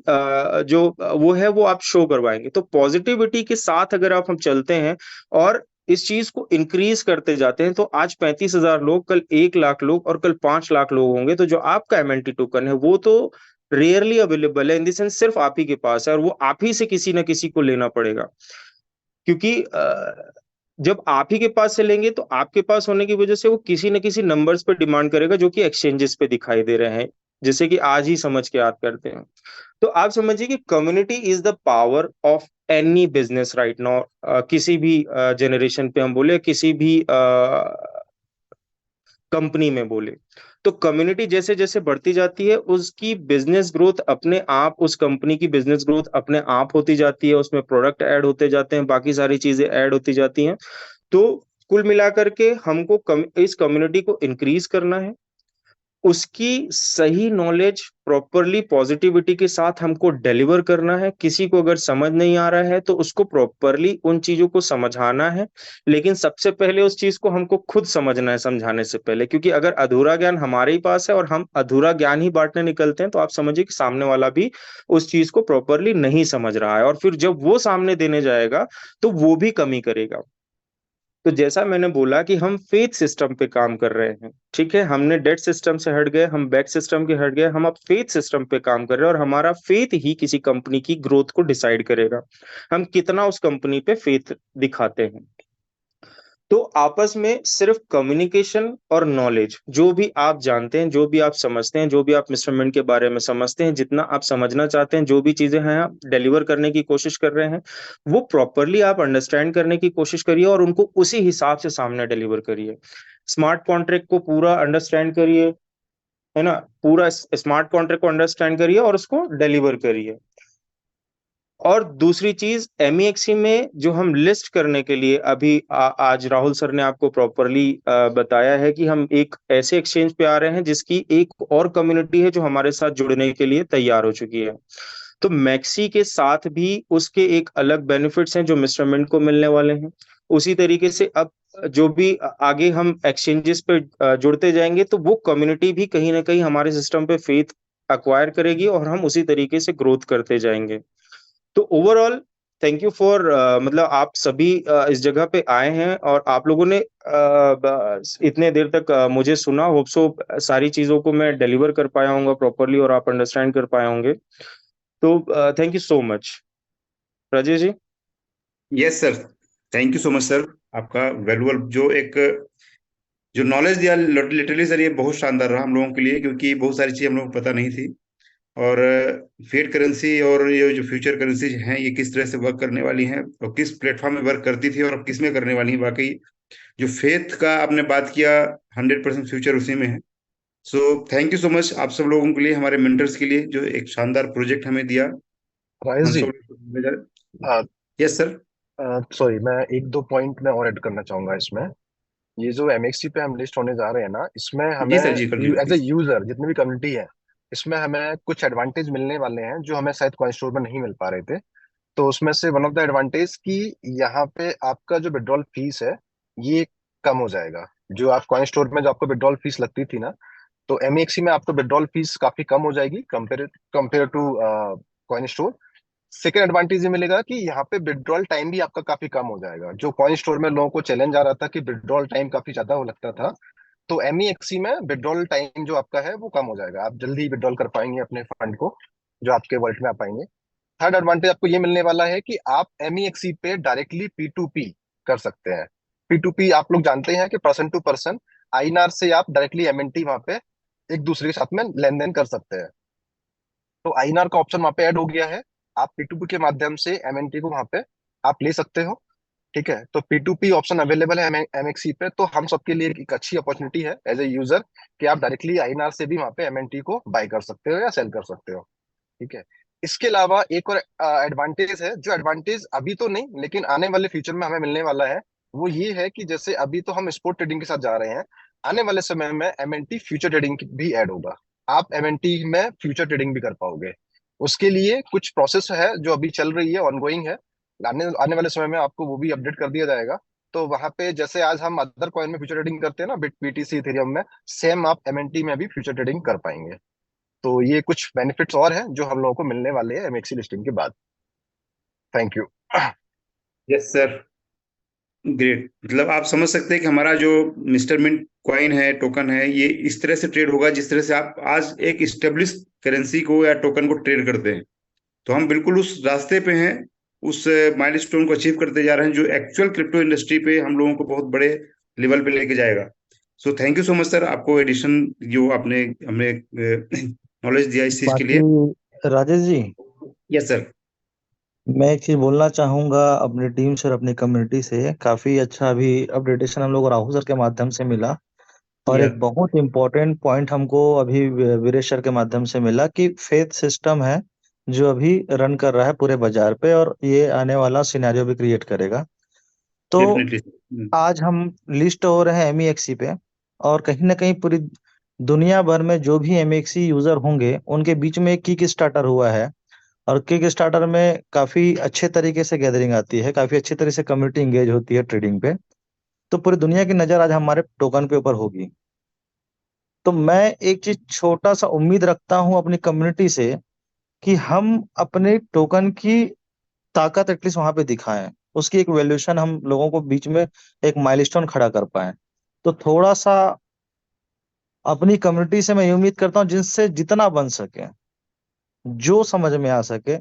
S5: जो वो है वो आप शो करवाएंगे। तो पॉजिटिविटी के साथ अगर आप हम चलते हैं और इस चीज को इंक्रीज करते जाते हैं, तो आज 35,000 लोग, कल 1 लाख लोग, और कल 5 लाख लोग होंगे। तो जो आपका एमएनटी टोकन है वो तो रेयरली अवेलेबल है, इन द सेंस सिर्फ आप ही के पास है, और वो आप ही से किसी ना किसी को लेना पड़ेगा। क्योंकि जब आप ही के पास से लेंगे, तो आपके पास होने की वजह से वो किसी न किसी नंबर्स पे डिमांड करेगा, जो कि एक्सचेंजेस पे दिखाई दे रहे हैं, जैसे कि आज ही समझ के याद करते हैं। तो आप समझिए कि community is the power of any business right now. किसी भी जनरेशन पे हम बोले, किसी भी कंपनी में बोले, तो कम्युनिटी जैसे जैसे बढ़ती जाती है, उसकी बिजनेस ग्रोथ अपने आप, उस कंपनी की बिजनेस ग्रोथ अपने आप होती जाती है, उसमें प्रोडक्ट ऐड होते जाते हैं, बाकी सारी चीजें ऐड होती जाती हैं। तो कुल मिलाकर के हमको इस कम्युनिटी को इंक्रीज करना है, उसकी सही नॉलेज प्रॉपरली पॉजिटिविटी के साथ हमको डिलीवर करना है। किसी को अगर समझ नहीं आ रहा है तो उसको प्रॉपरली उन चीजों को समझाना है, लेकिन सबसे पहले उस चीज को हमको खुद समझना है समझाने से पहले, क्योंकि अगर अधूरा ज्ञान हमारे ही पास है और हम अधूरा ज्ञान ही बांटने निकलते हैं, तो आप समझिए कि सामने वाला भी उस चीज को प्रॉपरली नहीं समझ रहा है, और फिर जब वो सामने देने जाएगा तो वो भी कमी करेगा। तो जैसा मैंने बोला कि हम फेथ सिस्टम पे काम कर रहे हैं, ठीक है, हमने डेट सिस्टम से हट गए, हम बैक सिस्टम के हट गए, हम अब फेथ सिस्टम पे काम कर रहे हैं, और हमारा फेथ ही किसी कंपनी की ग्रोथ को डिसाइड करेगा, हम कितना उस कंपनी पे फेथ दिखाते हैं। तो आपस में सिर्फ कम्युनिकेशन और नॉलेज, जो भी आप जानते हैं, जो भी आप समझते हैं, जो भी आप मिस्टर मिंट के बारे में समझते हैं, जितना आप समझना चाहते हैं, जो भी चीजें हैं आप डिलीवर करने की कोशिश कर रहे हैं, वो प्रॉपरली आप अंडरस्टैंड करने की कोशिश करिए और उनको उसी हिसाब से सामने डिलीवर करिए। स्मार्ट कॉन्ट्रैक्ट को पूरा अंडरस्टैंड करिए, है ना, पूरा स्मार्ट कॉन्ट्रैक्ट को अंडरस्टैंड करिए और उसको डिलीवर करिए। और दूसरी चीज, एमईएक्सी में जो हम लिस्ट करने के लिए अभी आज राहुल सर ने आपको प्रॉपरली बताया है कि हम एक ऐसे एक्सचेंज पे आ रहे हैं जिसकी एक और कम्युनिटी है जो हमारे साथ जुड़ने के लिए तैयार हो चुकी है। तो मैक्सी के साथ भी उसके एक अलग बेनिफिट्स हैं जो मिस्टर मिंट को मिलने वाले हैं। उसी तरीके से अब जो भी आगे हम एक्सचेंजेस पे जुड़ते जाएंगे तो वो कम्युनिटी भी कहीं ना कहीं हमारे सिस्टम पे फेथ अक्वायर करेगी और हम उसी तरीके से ग्रोथ करते जाएंगे। तो ओवरऑल थैंक यू फॉर, मतलब आप सभी इस जगह पे आए हैं और आप लोगों ने इतने देर तक मुझे सुना। होप सो सारी चीजों को मैं डिलीवर कर पाया हूँगा प्रॉपरली और आप अंडरस्टैंड कर पाए होंगे। तो thank you so much. Rajesh ji.
S1: Yes sir, thank you so much sir. आपका वैल्यूअल जो नॉलेज दिया लिटरली सर, ये बहुत शानदार रहा हम लोगों के लिए, क्योंकि बहुत सारी चीज़ हम लोगों को पता नहीं थी। और फिएट करेंसी और ये जो फ्यूचर करेंसी हैं ये किस तरह से वर्क करने वाली हैं और किस प्लेटफॉर्म में वर्क करती थी और अब किस में करने वाली हैं। वाकई जो फेथ का आपने बात किया, 100% फ्यूचर उसी में है। So thank you so much आप सब लोगों के लिए, हमारे मेंटर्स के लिए, जो एक शानदार प्रोजेक्ट हमें दिया।
S3: राइस जी,
S1: यस सर।
S3: सॉरी, मैं एक दो पॉइंट में और ऐड करना चाहूंगा इसमें। ये जो एमएक्सी पे हम लिस्ट होने जा रहे हैं ना, इसमें
S1: जी
S3: हमें
S1: सर, जी continue
S3: as a
S1: please.
S3: User जितनी भी कम्युनिटी है, इसमें हमें कुछ एडवांटेज मिलने वाले हैं जो हमें शायद कॉइन स्टोर में नहीं मिल पा रहे थे। तो उसमें से वन ऑफ द एडवांटेज कि यहाँ पे आपका जो विड्रॉल फीस है ये कम हो जाएगा। जो आप कॉइन स्टोर में जो आपको विड्रॉल फीस लगती थी ना, तो एमएक्सी में आपको विड्रॉल फीस काफी कम हो जाएगी compare compare to coin store. Second advantage ये मिलेगा कि यहाँ पे विड्रॉल टाइम भी आपका काफी कम हो जाएगा। जो कॉइन स्टोर में लोगों को चैलेंज आ रहा था कि विड्रॉल टाइम काफी ज्यादा हो लगता था, तो एमईएक्सी में विड्रॉल टाइम जो आपका है वो कम हो जाएगा। आप जल्दी विड्रॉल कर पाएंगे अपने फंड को जो आपके वॉलेट में आ पाएंगे। थर्ड एडवांटेज आपको ये मिलने वाला है कि आप एमईएक्सी पे डायरेक्टली P2P कर सकते हैं। P2P आप लोग जानते हैं कि पर्सन टू पर्सन आईएनआर से आप डायरेक्टली एमएनटी वहां पे एक दूसरे के साथ में लेन देन कर सकते हैं। तो आईएनआर का ऑप्शन वहां पे ऐड हो गया है। आप P2P के माध्यम से एमएनटी को वहां पे आप ले सकते हो। ठीक है, तो P2P ऑप्शन अवेलेबल है एमएक्सी पे। तो हम सबके लिए एक अच्छी अपॉर्चुनिटी है एज ए यूजर कि आप डायरेक्टली आईएनआर से भी वहां पे एमएनटी को बाय कर सकते हो या सेल कर सकते हो। ठीक है, इसके अलावा एक और एडवांटेज है, जो एडवांटेज अभी तो नहीं लेकिन आने वाले फ्यूचर में हमें मिलने वाला है। वो ये है कि जैसे अभी तो हम स्पोर्ट ट्रेडिंग के साथ जा रहे हैं, आने वाले समय में एमएनटी फ्यूचर ट्रेडिंग भी ऐड होगा। आप एमएनटी में फ्यूचर ट्रेडिंग भी कर पाओगे। उसके लिए कुछ प्रोसेस है जो अभी चल रही है, ऑनगोइंग है। आने आने वाले समय में आपको वो भी अपडेट कर दिया जाएगा। तो वहां पे जैसे आज हम अदर कॉइन में फ्यूचर ट्रेडिंग करते हैं ना, बिट बीटीसी इथेरियम में, सेम आप एमएनटी में भी फ्यूचर ट्रेडिंग कर पाएंगे। तो ये कुछ बेनिफिट्स और हैं जो हम लोगों को मिलने वाले हैं एमएक्सी लिस्टिंग के बाद। Thank you.
S1: Yes sir, great. मतलब आप समझ सकते हैं कि हमारा जो मिस्टर मिंट कॉइन है, टोकन है, ये इस तरह से ट्रेड होगा जिस तरह से आप आज एक स्टेब्लिश करेंसी को या टोकन को ट्रेड करते हैं। तो हम बिल्कुल उस रास्ते पे हैं, उस माइलस्टोन को अचीव करते जा रहे हैं जो एक्चुअल क्रिप्टो इंडस्ट्री पे हम लोगों को बहुत बड़े लेवल पे लेके जाएगा। So thank you so much sir, आपको एडिशन जो आपने हमें नॉलेज दिया इस चीज के लिए।
S2: बाकी राजेश जी,
S1: यस सर।
S2: मैं एक चीज बोलना चाहूंगा अपनी टीम से और अपनी कम्युनिटी से। काफी अच्छा अभी अपडेटेशन हम लोग राहुल सर के माध्यम से मिला, और
S1: या
S2: एक बहुत इम्पोर्टेंट पॉइंट हमको अभी वीरेश सर के माध्यम से मिला कि फेथ सिस्टम है जो अभी रन कर रहा है पूरे बाजार पे, और ये आने वाला सिनेरियो भी क्रिएट करेगा। तो
S1: डेफिनेटली।
S2: आज हम लिस्ट हो रहे हैं एमईएक्सी पे, और कहीं ना कहीं पूरी दुनिया भर में जो भी एमईएक्सी यूजर होंगे उनके बीच में एक किक स्टार्टर हुआ है, और किक स्टार्टर में काफी अच्छे तरीके से गैदरिंग आती है, काफी अच्छी तरह से कम्युनिटी इंगेज होती है ट्रेडिंग पे। तो पूरी दुनिया की नजर आज हमारे टोकन के ऊपर होगी। तो मैं एक चीज छोटा सा उम्मीद रखता हूं अपनी कम्युनिटी से कि हम अपने टोकन की ताकत एटलीस्ट वहां पे दिखाएं। उसकी एक वैल्यूएशन हम लोगों को बीच में एक माइलस्टोन खड़ा कर पाए। तो थोड़ा सा अपनी कम्युनिटी से मैं ये उम्मीद करता हूँ जिनसे जितना बन सके, जो समझ में आ सके,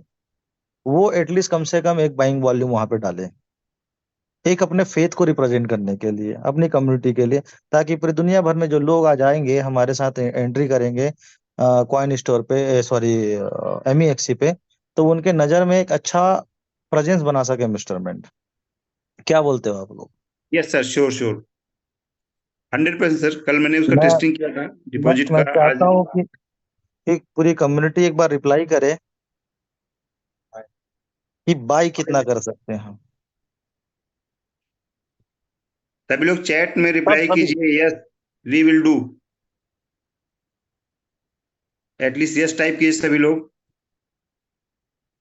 S2: वो एटलीस्ट कम से कम एक बाइंग वॉल्यूम वहां पे डाले, एक अपने फेथ को रिप्रेजेंट करने के लिए, अपनी कम्युनिटी के लिए, ताकि पूरी दुनिया भर में जो लोग आ जाएंगे हमारे साथ एंट्री करेंगे कॉइन स्टोर पे, सॉरी एमईएक्सी पे, तो उनके नजर में एक अच्छा प्रेजेंस बना सके मिस्टर मिंट। क्या बोलते हो आप लोग?
S1: Yes sir, sure sure, 100% sir. कल मैंने उसका
S2: मैं
S1: टेस्टिंग किया था डिपॉजिट
S2: मैं
S1: का आज।
S2: चाहता हूँ कि एक पूरी कम्युनिटी एक बार रिप्लाई करे कि बाई कितना कर सकते हैं हम।
S1: सभी लोग चैट में
S2: सब
S1: रिप्लाई
S2: सभी
S1: कीजिए, yes we will do, at least yes type कीजिए सभी लोग।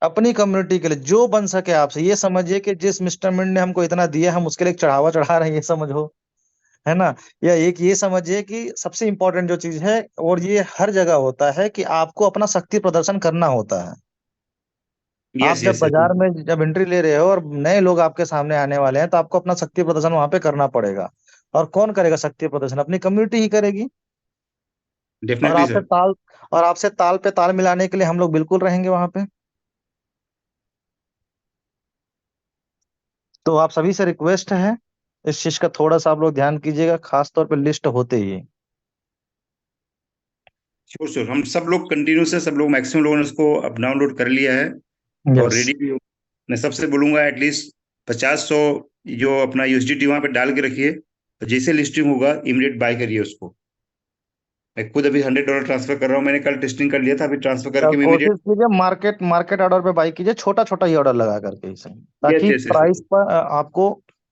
S2: अपनी कम्युनिटी के लिए जो बन सके आपसे, ये समझिए कि जिस मिस्टर मिंट ने हमको इतना दिया हम उसके लिए एक चढ़ावा चढ़ा रहे हैं, ये समझो, है ना? या एक ये समझिए कि सबसे इंपॉर्टेंट जो चीज है, और ये हर जगह होता है, कि आपको अपना शक्ति प्रदर्शन करना होता है। आप
S1: यस
S2: जब
S1: यस यस,
S2: बाजार में जब एंट्री ले रहे हो और नए लोग आपके सामने आने वाले हैं, तो आपको अपना शक्ति प्रदर्शन वहां पे करना पड़ेगा। और कौन करेगा शक्ति प्रदर्शन? अपनी कम्युनिटी ही करेगी। और
S1: डेफिनेटली
S2: आपसे
S1: सर।
S2: ताल और आपसे ताल पे ताल मिलाने के लिए हम लोग बिल्कुल रहेंगे वहां पे। तो आप सभी से रिक्वेस्ट है, इस चीज का थोड़ा सा आप लोग ध्यान कीजिएगा, खास तौर पे लिस्ट होते ही।
S1: श्योर श्योर, हम सब लोग कंटिन्यू से, सब लोग मैक्सिमम लोगों ने उसको अब डाउनलोड कर लिया है और
S2: यस।
S1: रेडी भी हो। मैं सबसे बोलूंगा एटलीस्ट 50-100 जो अपना यूएसडीटी वहां पे डाल के रखिए, तो जैसे लिस्टिंग होगा इमीडिएट बाय करिए उसको। मैं खुद अभी $100 ट्रांसफर कर रहा हूँ, मैंने कल टेस्टिंग कर लिया था, अभी ट्रांसफर करके
S2: तब
S1: मैं इमीडिएट।
S2: कोशिश कीजिए मार्केट मार्केट ऑर्डर पे बाई कीजिए, छोटा छोटा ही ऑर्डर लगा करके ही सही,
S1: यस
S2: ताकि
S1: यस यस,
S2: प्राइस पर आपको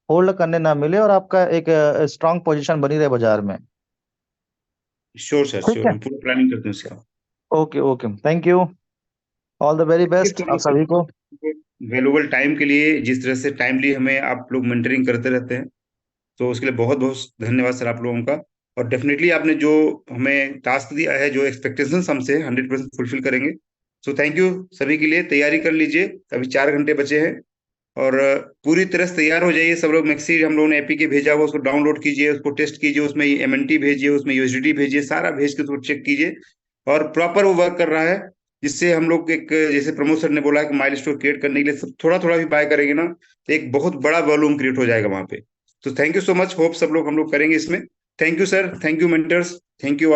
S2: होल्ड करने ना मिले और आपका एक स्ट्रांग पोजीशन बनी रहे बाजार में।
S1: श्योर सर
S2: ठीक
S1: श्योर,
S2: है।
S1: हम पूरा प्लानिंग करते हैं उसका।
S2: Okay okay, thank you, all the very best आप सभी को।
S1: वैल्यूबल टाइम के लिए, जिस तरह से टाइमली हमें आप लोग मेंटरिंग करते रहते हैं, तो उसके लिए बहुत बहुत धन्यवाद सर आप लोगों का। और डेफिनेटली आपने जो हमें टास्क दिया है, जो एक्सपेक्टेशंस हमसे 100% फुलफिल करेंगे। सो थैंक यू सभी के लिए। तैयारी कर लीजिए, अभी 4 घंटे बचे हैं और पूरी तरह से तैयार हो जाइए सब लोग। मैक्सी हम लोगों ने एपीके भेजा हुआ, उसको डाउनलोड कीजिए, उसको टेस्ट कीजिए, उसमें एमएनटी भेजिए, उसमें यूएसडीटी भेजिए, सारा भेज के उसको चेक कीजिए। और प्रॉपर वो वर्क कर रहा है, जिससे हम लोग एक, जैसे प्रमोद सर ने बोला कि माइलस्टोन क्रिएट करने के लिए सब थोड़ा थोड़ा भी बाय करेंगे ना, तो एक बहुत बड़ा वॉल्यूम क्रिएट हो जाएगा वहां पे। तो thank you so much, hope सब लोग हम लोग करेंगे इसमें। Thank you sir, thank you mentors, thank you.